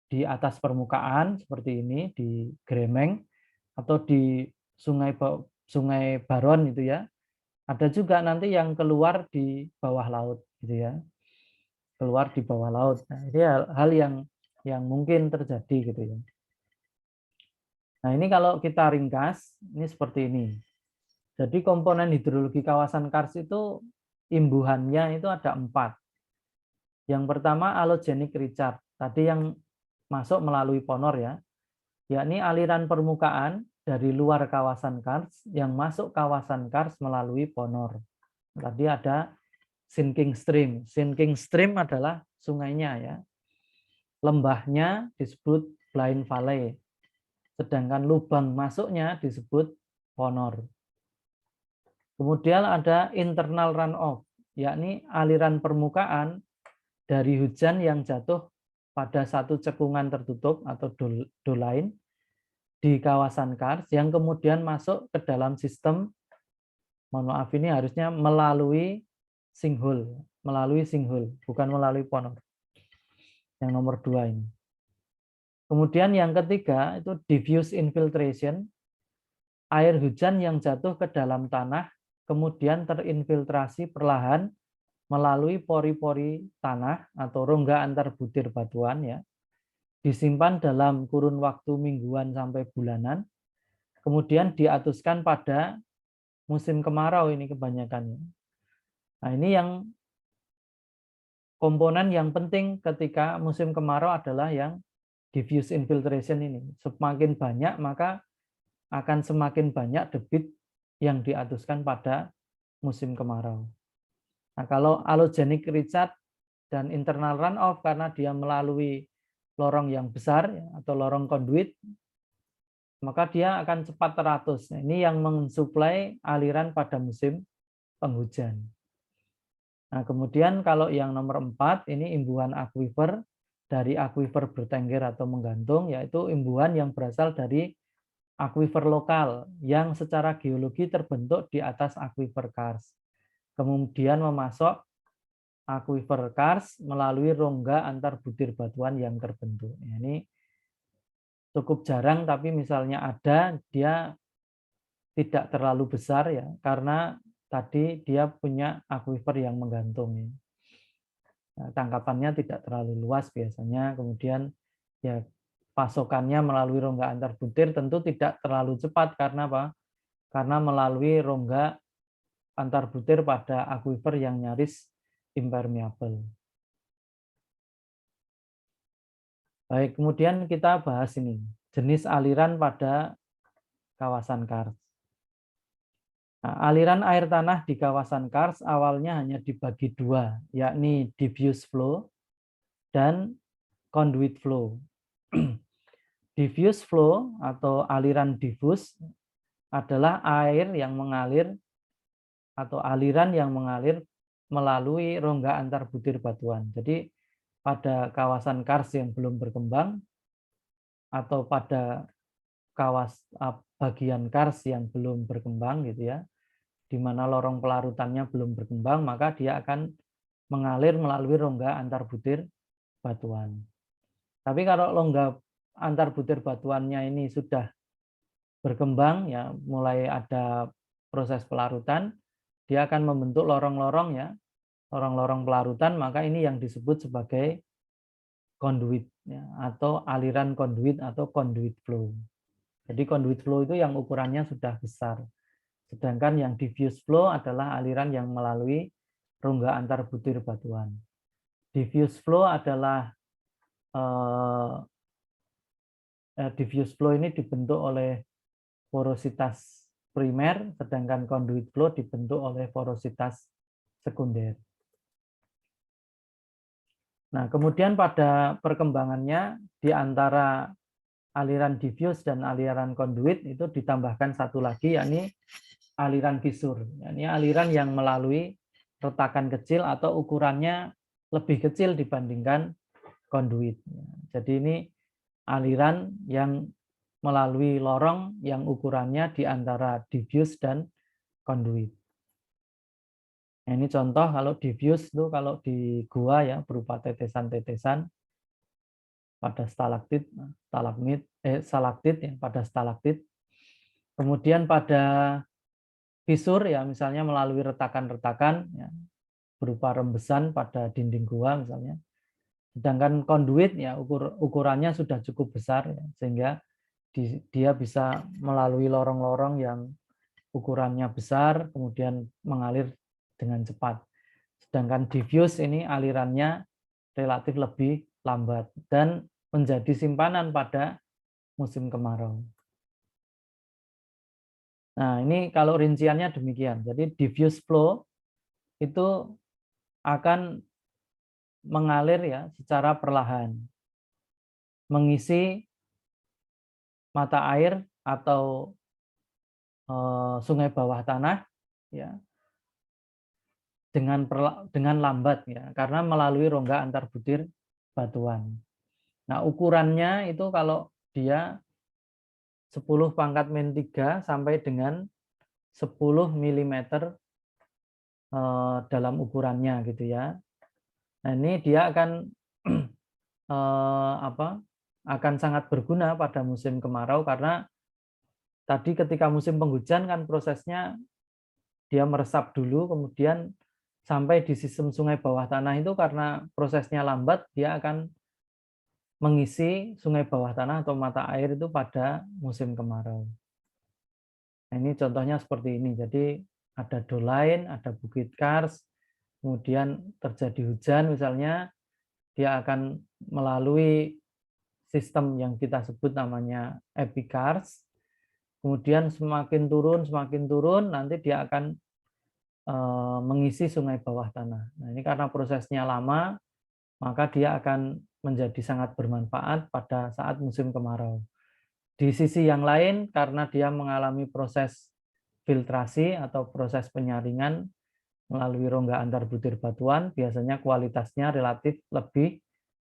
di atas permukaan seperti ini di Gremeng atau di sungai Baron itu ya. Ada juga nanti yang keluar di bawah laut gitu ya. Keluar di bawah laut. Nah, ini hal yang mungkin terjadi gitu ya. Nah, ini kalau kita ringkas, ini seperti ini. Jadi komponen hidrologi kawasan karst itu imbuhannya itu ada 4. Yang pertama allogeneic recharge. Tadi yang masuk melalui ponor ya, yakni aliran permukaan dari luar kawasan karst yang masuk kawasan karst melalui ponor. Tadi ada sinking stream. Sinking stream adalah sungainya ya. Lembahnya disebut blind valley. Sedangkan lubang masuknya disebut ponor. Kemudian ada internal runoff, yakni aliran permukaan dari hujan yang jatuh pada satu cekungan tertutup atau doline di kawasan karst yang kemudian masuk ke dalam sistem, mohon maaf ini harusnya melalui sinkhole, bukan melalui ponor. Yang nomor 2 ini. Kemudian yang ketiga itu diffuse infiltration, air hujan yang jatuh ke dalam tanah kemudian terinfiltrasi perlahan melalui pori-pori tanah atau rongga antar butir batuan ya, disimpan dalam kurun waktu mingguan sampai bulanan, kemudian diatuskan pada musim kemarau ini kebanyakan. Nah, ini yang komponen yang penting ketika musim kemarau adalah yang diffuse infiltration ini. Semakin banyak maka akan semakin banyak debit yang diatuskan pada musim kemarau. Nah, kalau allogeneic recharge dan internal runoff karena dia melalui lorong yang besar atau lorong konduit, maka dia akan cepat teratus. Nah, ini yang mensuplai aliran pada musim penghujan. Nah, kemudian kalau yang nomor 4 ini imbuhan akuifer dari akuifer bertengger atau menggantung, yaitu imbuhan yang berasal dari akuifer lokal yang secara geologi terbentuk di atas akuifer kars. Kemudian memasok akuifer kars melalui rongga antar butir batuan yang terbentuk. Ini cukup jarang, tapi misalnya ada, dia tidak terlalu besar ya, karena tadi dia punya akuifer yang menggantung. Ya. Nah, tangkapannya tidak terlalu luas biasanya, kemudian ya pasokannya melalui rongga antar butir tentu tidak terlalu cepat karena apa? Karena melalui rongga antar butir pada akuifer yang nyaris impermeable. Baik, kemudian kita bahas ini jenis aliran pada kawasan kars. Nah, aliran air tanah di kawasan kars awalnya hanya dibagi dua, yakni diffuse flow dan conduit flow. Diffuse flow atau aliran diffus adalah air yang mengalir atau aliran yang mengalir melalui rongga antar butir batuan. Jadi pada kawasan kars yang belum berkembang atau pada bagian kars yang belum berkembang gitu ya, di mana lorong pelarutannya belum berkembang, maka dia akan mengalir melalui rongga antar butir batuan. Tapi kalau rongga antar butir batuannya ini sudah berkembang ya, mulai ada proses pelarutan, dia akan membentuk lorong-lorong ya, lorong-lorong pelarutan, maka ini yang disebut sebagai conduit ya, atau aliran conduit atau conduit flow. Jadi conduit flow itu yang ukurannya sudah besar. Sedangkan yang diffuse flow adalah aliran yang melalui rongga antar butir batuan. Diffuse flow adalah diffuse flow ini dibentuk oleh porositas primer, sedangkan conduit flow dibentuk oleh porositas sekunder. Nah, kemudian pada perkembangannya di antara aliran diffuse dan aliran conduit itu ditambahkan satu lagi, yakni aliran fisur. Ini aliran yang melalui retakan kecil atau ukurannya lebih kecil dibandingkan conduit. Jadi ini aliran yang melalui lorong yang ukurannya di antara diffuse dan conduit. Nah, ini contoh kalau diffuse itu kalau di gua ya berupa tetesan-tetesan pada stalaktit, stalaktit ya pada stalaktit. Kemudian pada fisur ya misalnya melalui retakan-retakan ya, berupa rembesan pada dinding gua misalnya. Sedangkan conduit ya ukurannya sudah cukup besar ya, sehingga dia bisa melalui lorong-lorong yang ukurannya besar kemudian mengalir dengan cepat. Sedangkan diffuse ini alirannya relatif lebih lambat dan menjadi simpanan pada musim kemarau. Nah, ini kalau rinciannya demikian. Jadi diffuse flow itu akan mengalir ya secara perlahan, mengisi mata air atau sungai bawah tanah ya dengan lambat ya karena melalui rongga antar butir batuan. Nah, ukurannya itu kalau dia 10⁻³ sampai dengan 10 mm dalam ukurannya gitu ya. Nah, ini dia akan akan sangat berguna pada musim kemarau karena tadi ketika musim penghujan kan prosesnya dia meresap dulu kemudian sampai di sistem sungai bawah tanah itu karena prosesnya lambat dia akan mengisi sungai bawah tanah atau mata air itu pada musim kemarau. Nah, ini contohnya seperti ini. Jadi ada Dolain, ada Bukit Kars, kemudian terjadi hujan misalnya, dia akan melalui sistem yang kita sebut namanya epikars. kemudian semakin turun, nanti dia akan mengisi sungai bawah tanah. Nah, ini karena prosesnya lama, maka dia akan menjadi sangat bermanfaat pada saat musim kemarau. Di sisi yang lain, karena dia mengalami proses filtrasi atau proses penyaringan melalui rongga antar butir batuan, biasanya kualitasnya relatif lebih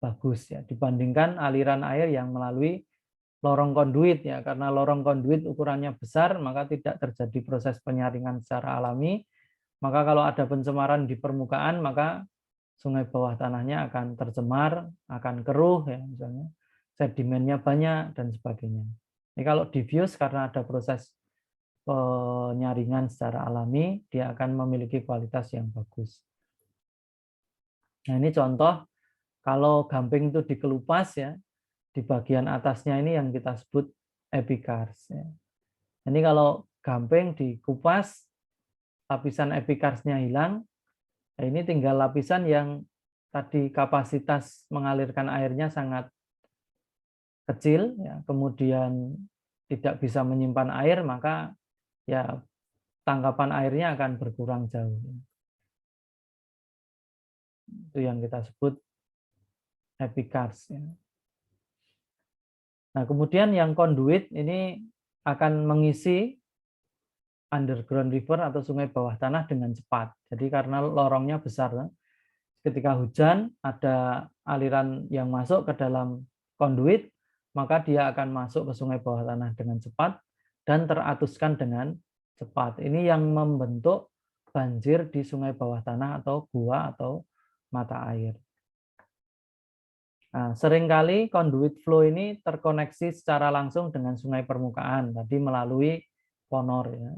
bagus ya dibandingkan aliran air yang melalui lorong konduit ya, karena lorong konduit ukurannya besar, maka tidak terjadi proses penyaringan secara alami. Maka kalau ada pencemaran di permukaan, maka sungai bawah tanahnya akan tercemar, akan keruh ya misalnya, sedimennya banyak dan sebagainya. Ini kalau diffuse karena ada proses penyaringan secara alami, dia akan memiliki kualitas yang bagus. Nah, ini contoh kalau gamping itu dikelupas ya, di bagian atasnya ini yang kita sebut epikars. Ya. Ini kalau gamping dikupas, lapisan epikarsnya hilang, nah ini tinggal lapisan yang tadi kapasitas mengalirkan airnya sangat kecil, ya, kemudian tidak bisa menyimpan air, maka ya tangkapan airnya akan berkurang jauh. Itu yang kita sebut epikars. Ya. Nah, kemudian yang konduit ini akan mengisi underground river atau sungai bawah tanah dengan cepat. Jadi karena lorongnya besar, ketika hujan ada aliran yang masuk ke dalam konduit, maka dia akan masuk ke sungai bawah tanah dengan cepat dan teratuskan dengan cepat. Ini yang membentuk banjir di sungai bawah tanah atau gua atau mata air. Nah, seringkali conduit flow ini terkoneksi secara langsung dengan sungai permukaan, tadi melalui ponor. Ya.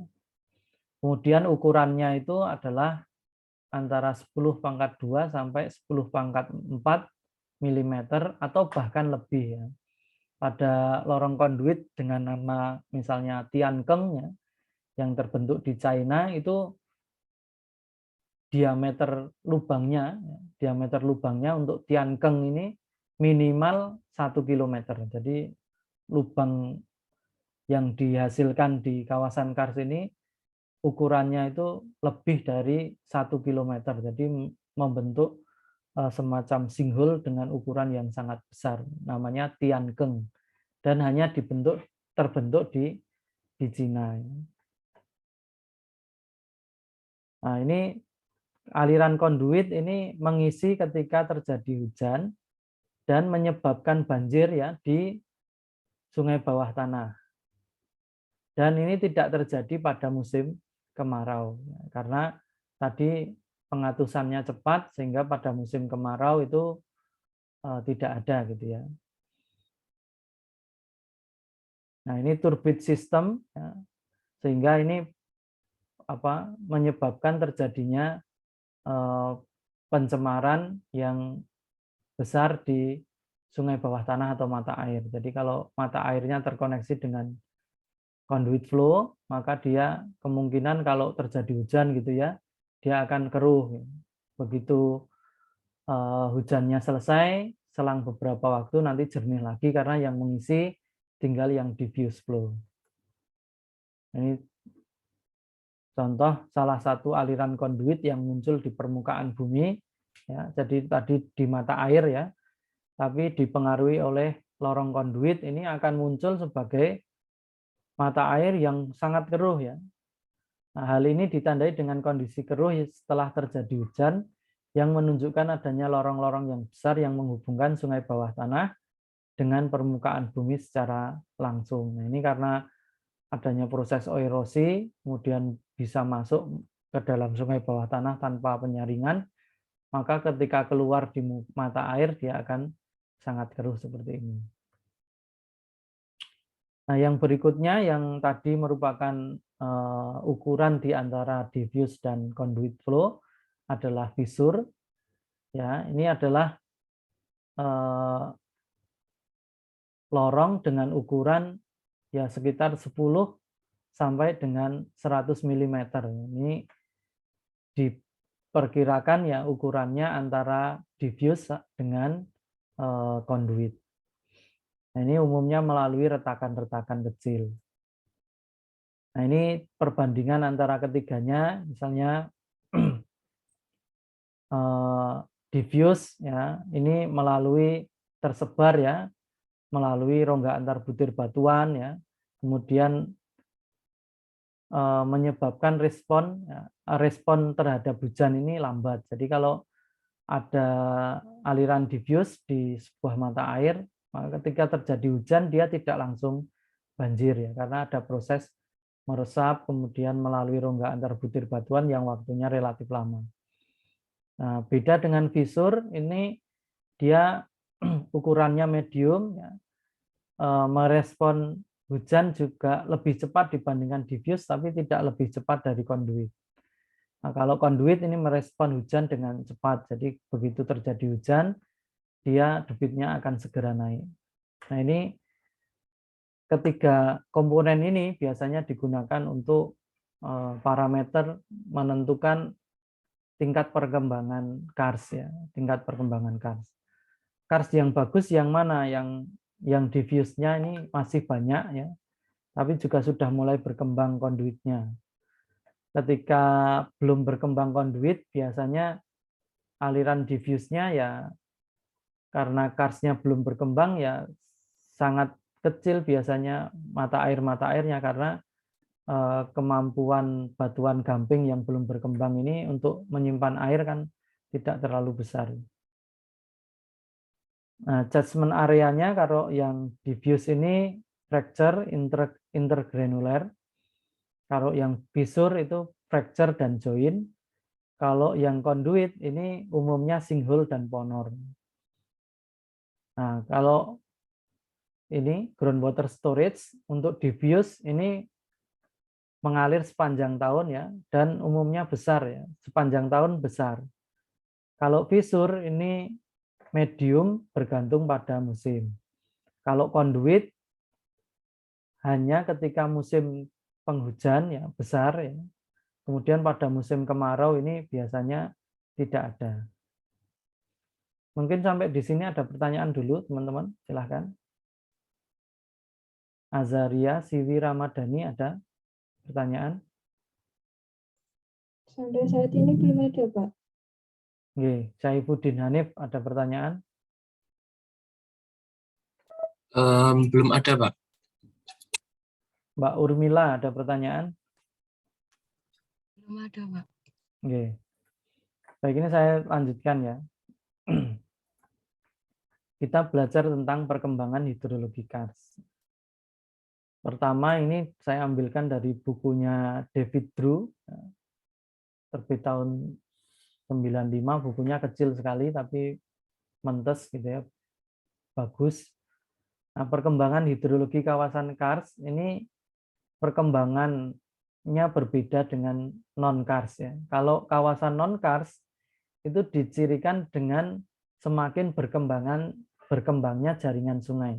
Kemudian ukurannya itu adalah antara 10⁻² sampai 10⁻⁴ mm atau bahkan lebih. Ya. Pada lorong konduit dengan nama misalnya Tiankeng ya, yang terbentuk di China itu diameter lubangnya untuk Tiankeng ini minimal 1 km. Jadi lubang yang dihasilkan di kawasan Kars ini ukurannya itu lebih dari 1 km. Jadi membentuk semacam sinkhole dengan ukuran yang sangat besar. Namanya Tiankeng. Dan hanya terbentuk di Cina. Nah, ini aliran konduit ini mengisi ketika terjadi hujan dan menyebabkan banjir ya di sungai bawah tanah. Dan ini tidak terjadi pada musim kemarau karena tadi pengatusannya cepat sehingga pada musim kemarau itu tidak ada gitu ya. Nah, ini turbid system ya, sehingga ini menyebabkan terjadinya pencemaran yang besar di sungai bawah tanah atau mata air. Jadi kalau mata airnya terkoneksi dengan conduit flow, maka dia kemungkinan kalau terjadi hujan gitu ya, dia akan keruh. Begitu hujannya selesai, selang beberapa waktu nanti jernih lagi karena yang mengisi tinggal yang diffuse flow. Ini contoh salah satu aliran konduit yang muncul di permukaan bumi. Ya, jadi tadi di mata air ya, tapi dipengaruhi oleh lorong konduit ini akan muncul sebagai mata air yang sangat keruh ya. Nah, hal ini ditandai dengan kondisi keruh setelah terjadi hujan yang menunjukkan adanya lorong-lorong yang besar yang menghubungkan sungai bawah tanah dengan permukaan bumi secara langsung. Nah, ini karena adanya proses erosi, kemudian bisa masuk ke dalam sungai bawah tanah tanpa penyaringan, maka ketika keluar di mata air dia akan sangat keruh seperti ini. Nah, yang berikutnya yang tadi merupakan ukuran di antara diffuse dan conduit flow adalah fissure. Ya, ini adalah lorong dengan ukuran ya sekitar 10 sampai dengan 100 mm. Ini diperkirakan ya ukurannya antara diffuse dengan conduit. Nah, ini umumnya melalui retakan-retakan kecil. Nah, ini perbandingan antara ketiganya, misalnya diffuse ya, ini melalui tersebar ya, melalui rongga antar butir batuan ya, kemudian menyebabkan respon terhadap hujan ini lambat. Jadi kalau ada aliran diffuse di sebuah mata air, maka ketika terjadi hujan dia tidak langsung banjir ya, karena ada proses meresap kemudian melalui rongga antar butir batuan yang waktunya relatif lama. Nah, beda dengan visur, ini dia ukurannya medium ya, merespon hujan juga lebih cepat dibandingkan diffuse, tapi tidak lebih cepat dari conduit. Nah, kalau conduit ini merespon hujan dengan cepat, jadi begitu terjadi hujan, dia debitnya akan segera naik. Nah, ini ketiga komponen ini biasanya digunakan untuk parameter menentukan tingkat perkembangan kars ya, tingkat perkembangan kars. Kars yang bagus yang mana? Yang diffuse-nya ini masih banyak ya, tapi juga sudah mulai berkembang konduitnya. Ketika belum berkembang konduit, biasanya aliran diffuse-nya ya karena karsnya belum berkembang ya sangat kecil biasanya mata airnya, karena kemampuan batuan gamping yang belum berkembang ini untuk menyimpan air kan tidak terlalu besar. Nah, catchment areanya kalau yang diffuse ini fracture intergranular, kalau yang fissure itu fracture dan join, kalau yang conduit ini umumnya sinkhole dan ponor. Nah, kalau ini groundwater storage untuk diffuse ini mengalir sepanjang tahun ya, dan umumnya besar ya, sepanjang tahun besar. Kalau fissure ini medium bergantung pada musim. Kalau conduit hanya ketika musim penghujan ya besar ya. Kemudian pada musim kemarau ini biasanya tidak ada. Mungkin sampai di sini ada pertanyaan dulu teman-teman, silahkan. Azaria Siwi Ramadhani ada pertanyaan? Sampai saat ini belum ada, Pak. Oke, Saifuddin Hanif ada pertanyaan? Belum ada, Pak. Mbak Urmila ada pertanyaan? Belum ada, Pak. Oke. Baik, ini saya lanjutkan ya. Kita belajar tentang perkembangan hidrologi kars. Pertama ini saya ambilkan dari bukunya David Drew, terbit tahun 95, bukunya kecil sekali tapi mentes gitu ya, bagus. Nah, perkembangan hidrologi kawasan kars ini perkembangannya berbeda dengan non-kars ya. Kalau kawasan non-kars itu dicirikan dengan semakin berkembangnya jaringan sungai.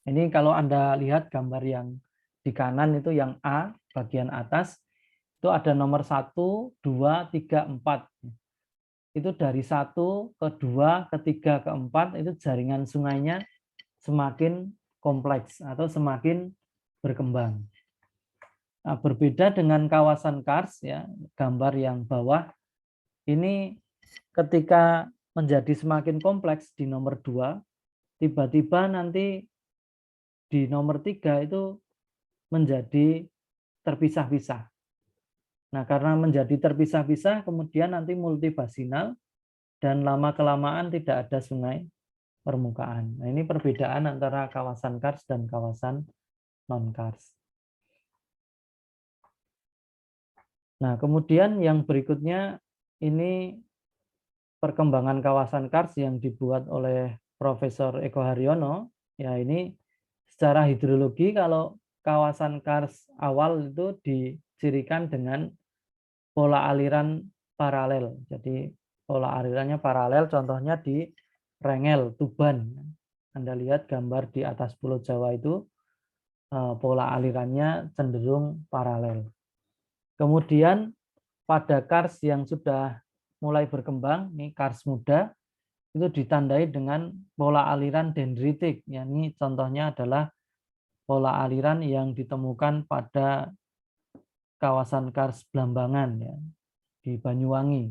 Ini kalau Anda lihat gambar yang di kanan itu yang A, bagian atas, itu ada nomor 1, 2, 3, 4. Itu dari 1 ke 2, ke 3, ke 4, itu jaringan sungainya semakin kompleks atau semakin berkembang. Nah, berbeda dengan kawasan kars, ya, gambar yang bawah, ini ketika menjadi semakin kompleks di nomor 2, tiba-tiba nanti di nomor 3 itu menjadi terpisah-pisah. Nah, karena menjadi terpisah-pisah, kemudian nanti multibasinal, dan lama-kelamaan tidak ada sungai permukaan. Nah, ini perbedaan antara kawasan kars dan kawasan non-kars. Nah, kemudian yang berikutnya ini perkembangan kawasan kars yang dibuat oleh Profesor Eko Haryono. Ya, ini secara hidrologi kalau kawasan kars awal itu dicirikan dengan pola aliran paralel. Jadi pola alirannya paralel, contohnya di Rengel, Tuban. Anda lihat gambar di atas Pulau Jawa itu pola alirannya cenderung paralel. Kemudian pada kars yang sudah mulai berkembang, ini kars muda, itu ditandai dengan pola aliran dendritik. Ya, ini contohnya adalah pola aliran yang ditemukan pada kawasan kars Blambangan ya, di Banyuwangi.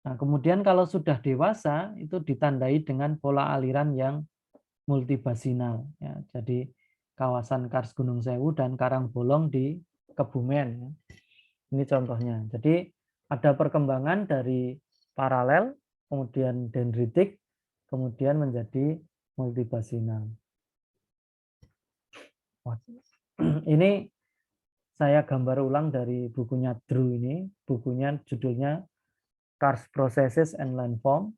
Nah, kemudian kalau sudah dewasa itu ditandai dengan pola aliran yang multibasinal ya. Jadi kawasan kars Gunung Sewu dan Karangbolong di Kebumen ya. Ini contohnya. Jadi ada perkembangan dari paralel, kemudian dendritik, kemudian menjadi multibasinal. Ini saya gambar ulang dari bukunya Drew ini. Bukunya judulnya Karst Processes and Landform.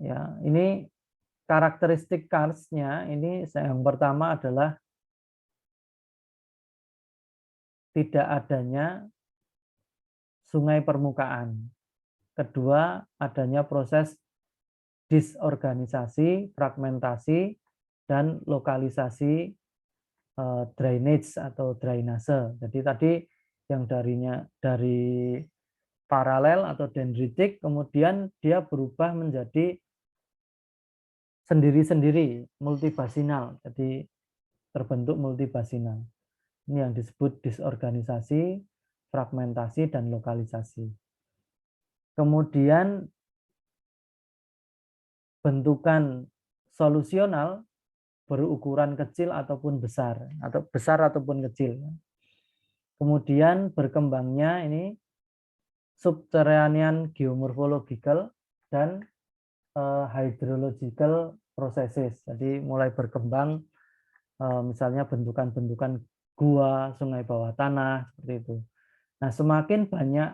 Ya, ini karakteristik karstnya ini yang pertama adalah tidak adanya sungai permukaan. Kedua, adanya proses disorganisasi, fragmentasi, dan lokalisasi drainage atau drainase. Jadi tadi yang dari paralel atau dendritik, kemudian dia berubah menjadi sendiri-sendiri, multibasinal. Jadi terbentuk multibasinal. Ini yang disebut disorganisasi, fragmentasi, dan lokalisasi. Kemudian bentukan solusional berukuran kecil ataupun besar, atau besar ataupun kecil. Kemudian berkembangnya ini subterranean geomorphological dan hydrological processes. Jadi mulai berkembang misalnya bentukan-bentukan gua, sungai bawah tanah, seperti itu. Nah, semakin banyak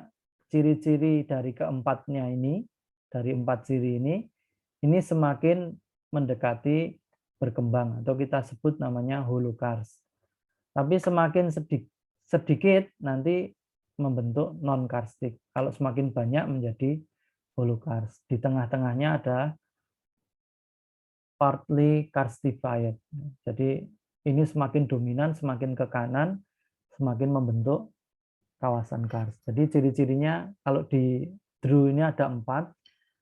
ciri-ciri dari keempatnya ini, dari 4 ciri ini semakin mendekati berkembang atau kita sebut namanya holokars. Tapi semakin sedikit nanti membentuk non-karstik. Kalau semakin banyak menjadi holokars. Di tengah-tengahnya ada partly karstified. Jadi ini semakin dominan, semakin ke kanan, semakin membentuk kawasan karst. Jadi ciri-cirinya kalau di Drew ini ada 4,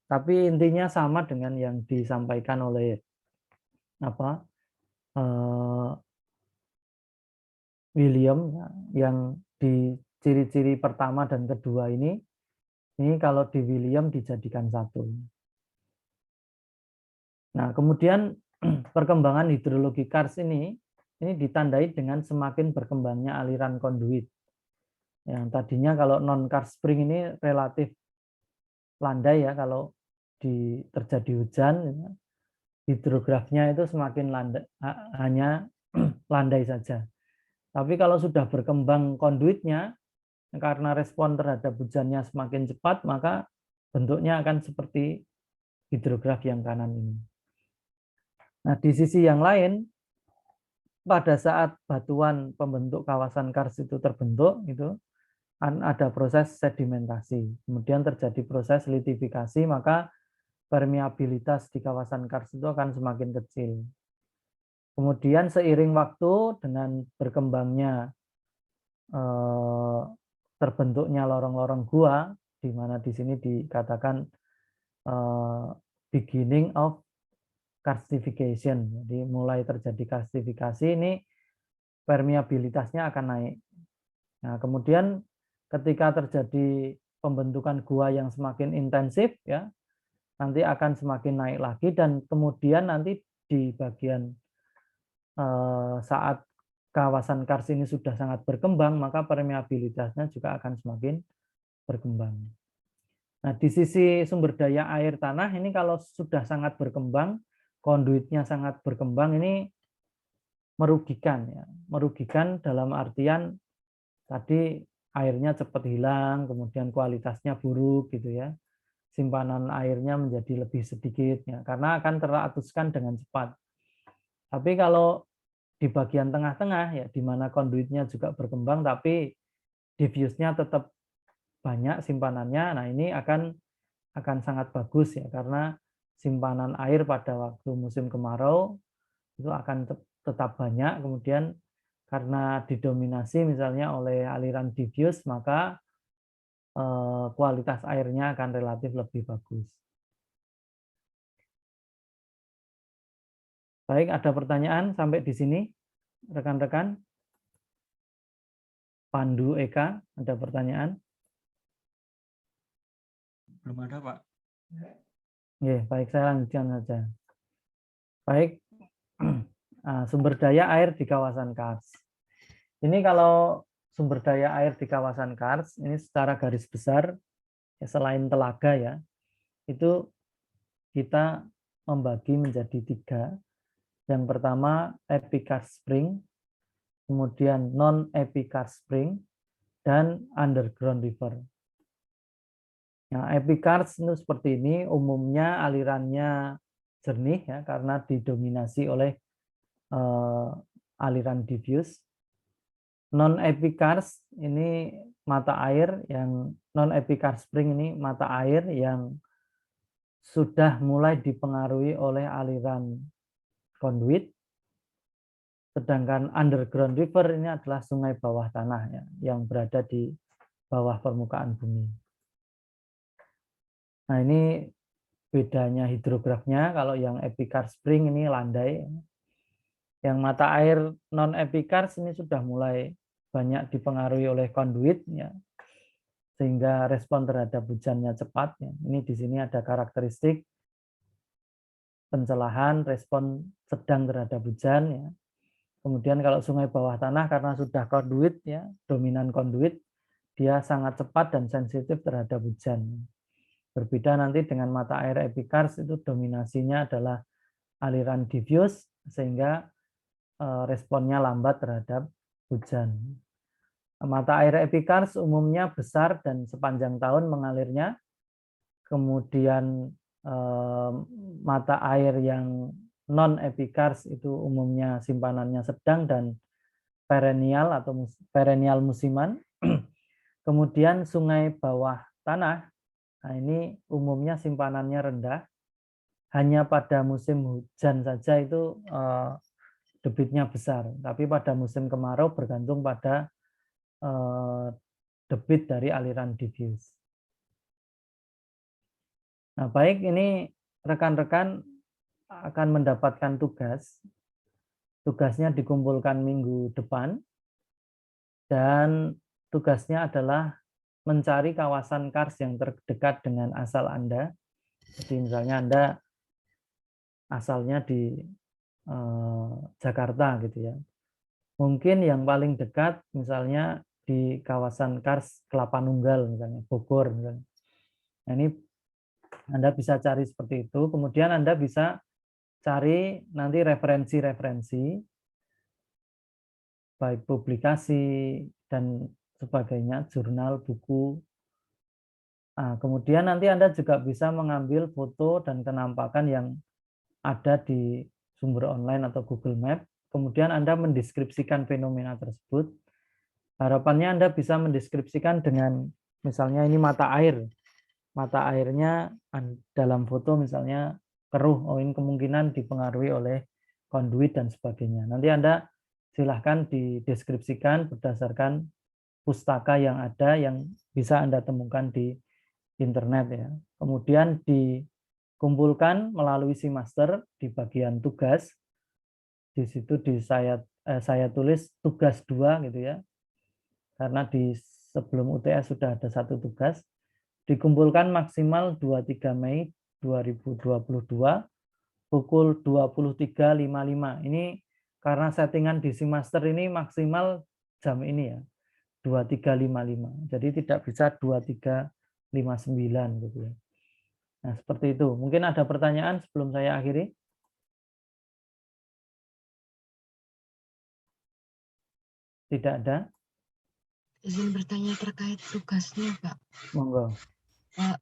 tapi intinya sama dengan yang disampaikan oleh William yang di ciri-ciri pertama dan kedua ini kalau di William dijadikan satu. Nah, kemudian perkembangan hidrologi karst ini ditandai dengan semakin berkembangnya aliran konduit. Yang tadinya kalau non karst spring ini relatif landai ya, kalau terjadi hujan hidrografnya itu semakin landai, hanya landai saja. Tapi kalau sudah berkembang konduitnya, karena respon terhadap hujannya semakin cepat, maka bentuknya akan seperti hidrograf yang kanan ini. Nah, di sisi yang lain, pada saat batuan pembentuk kawasan karst itu terbentuk, itu ada proses sedimentasi. Kemudian terjadi proses litifikasi, maka permeabilitas di kawasan karst itu akan semakin kecil. Kemudian seiring waktu dengan berkembangnya terbentuknya lorong-lorong gua, di mana di sini dikatakan beginning of karstification. Jadi mulai terjadi karstifikasi ini permeabilitasnya akan naik. Nah, kemudian ketika terjadi pembentukan gua yang semakin intensif ya, nanti akan semakin naik lagi dan kemudian nanti di bagian saat kawasan karst ini sudah sangat berkembang, maka permeabilitasnya juga akan semakin berkembang. Nah, di sisi sumber daya air tanah ini kalau sudah sangat berkembang, konduitnya sangat berkembang, ini merugikan ya. Merugikan dalam artian tadi airnya cepat hilang, kemudian kualitasnya buruk gitu ya. Simpanan airnya menjadi lebih sedikit ya, karena akan teratuskan dengan cepat. Tapi kalau di bagian tengah-tengah ya, di mana konduitnya juga berkembang tapi diffuse-nya tetap banyak simpanannya, nah ini akan sangat bagus ya, karena simpanan air pada waktu musim kemarau itu akan tetap banyak, kemudian karena didominasi misalnya oleh aliran diffuse, maka kualitas airnya akan relatif lebih bagus. Baik, ada pertanyaan sampai di sini, rekan-rekan? Pandu Eka, ada pertanyaan? Belum ada, Pak. Oke, baik, saya lanjutkan saja. Baik, sumber daya air di kawasan Kars. Ini kalau sumber daya air di kawasan Kars, ini secara garis besar, ya, selain telaga ya, itu kita membagi menjadi 3. Yang pertama Epikars Spring, kemudian non-Epikars Spring, dan underground river. Nah, Epikars itu seperti ini, umumnya alirannya jernih ya, karena didominasi oleh aliran diffuse. Non-Epikars ini mata air yang non-Epikars Spring ini mata air yang sudah mulai dipengaruhi oleh aliran conduit. Sedangkan underground river ini adalah sungai bawah tanah ya, yang berada di bawah permukaan bumi. Nah, ini bedanya hidrografnya. Kalau yang Epikars Spring ini landai. Yang mata air non-Epikars ini sudah mulai banyak dipengaruhi oleh conduit ya, sehingga respon terhadap hujannya cepat ya. Ini di sini ada karakteristik pencelahan respon sedang terhadap hujan ya. Kemudian kalau sungai bawah tanah karena sudah conduit ya, dominan conduit, dia sangat cepat dan sensitif terhadap hujan. Berbeda nanti dengan mata air Epikars, itu dominasinya adalah aliran diffuse sehingga responnya lambat terhadap hujan. Mata air Epikars umumnya besar dan sepanjang tahun mengalirnya. Kemudian mata air yang non-Epikars itu umumnya simpanannya sedang dan perennial atau perennial musiman. Kemudian sungai bawah tanah, nah ini umumnya simpanannya rendah. Hanya pada musim hujan saja itu debitnya besar, tapi pada musim kemarau bergantung pada debit dari aliran diffuse. Nah, baik, ini rekan-rekan akan mendapatkan tugas. Tugasnya dikumpulkan minggu depan, dan tugasnya adalah mencari kawasan Kars yang terdekat dengan asal Anda. Jadi misalnya Anda asalnya di Jakarta gitu ya. Mungkin yang paling dekat misalnya di kawasan Kars Kelapa Nunggal misalnya, Bogor misalnya. Nah, ini Anda bisa cari seperti itu. Kemudian Anda bisa cari nanti referensi-referensi baik publikasi dan sebagainya, jurnal, buku. Nah, kemudian nanti Anda juga bisa mengambil foto dan penampakan yang ada di sumber online atau Google Map. Kemudian Anda mendeskripsikan fenomena tersebut. Harapannya Anda bisa mendeskripsikan dengan misalnya ini mata air. Mata airnya dalam foto misalnya keruh, oh ini kemungkinan dipengaruhi oleh conduit dan sebagainya. Nanti Anda silahkan dideskripsikan berdasarkan pustaka yang ada yang bisa Anda temukan di internet ya. Kemudian dikumpulkan melalui Seamaster di bagian tugas. Di situ saya tulis tugas 2 gitu ya. Karena di sebelum UTS sudah ada 1 tugas. Dikumpulkan maksimal 23 Mei 2022 pukul 23.55. Ini karena settingan di Seamaster ini maksimal jam ini ya, 23.55. Jadi tidak bisa 23.59 gitu ya. Nah, seperti itu. Mungkin ada pertanyaan sebelum saya akhiri? Tidak ada? Izin bertanya terkait tugasnya, Pak. Monggo.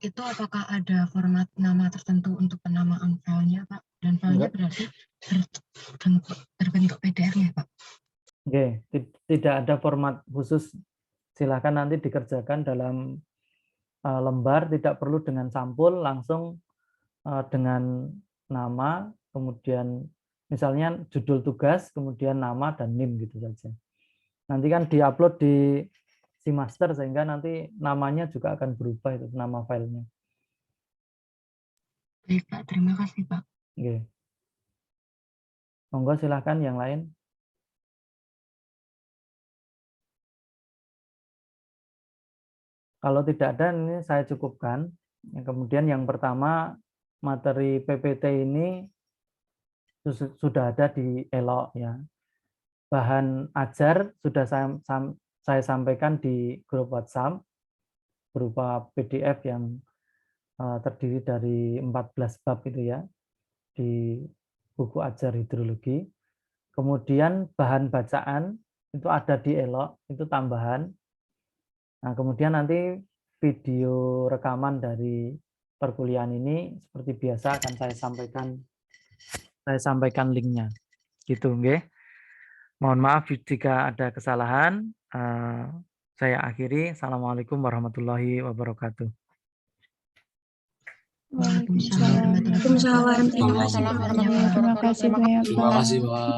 Itu apakah ada format nama tertentu untuk penamaan filenya, Pak? Dan filenya berarti berbentuk PDF ya, Pak? Oke, tidak ada format khusus. Silakan nanti dikerjakan dalam lembar, tidak perlu dengan sampul, langsung dengan nama, kemudian misalnya judul tugas, kemudian nama dan NIM gitu saja. Nanti kan diupload di Seamaster sehingga nanti namanya juga akan berubah itu nama filenya. Baik, Pak. Terima kasih, Pak. Oke. Monggo silakan yang lain. Kalau tidak ada, ini saya cukupkan. Kemudian yang pertama, materi PPT ini sudah ada di Elok ya. Bahan ajar sudah saya sampaikan di grup WhatsApp berupa PDF yang terdiri dari 14 bab itu ya di buku ajar hidrologi. Kemudian bahan bacaan itu ada di Elok, itu tambahan. Nah, kemudian nanti video rekaman dari perkuliahan ini seperti biasa akan saya sampaikan linknya. Gitu, nggih. Mohon maaf jika ada kesalahan. Saya akhiri. Assalamualaikum warahmatullahi wabarakatuh. Waalaikumsalam warahmatullahi wabarakatuh. Terima kasih banyak, Terima Pak. kasih, Pak.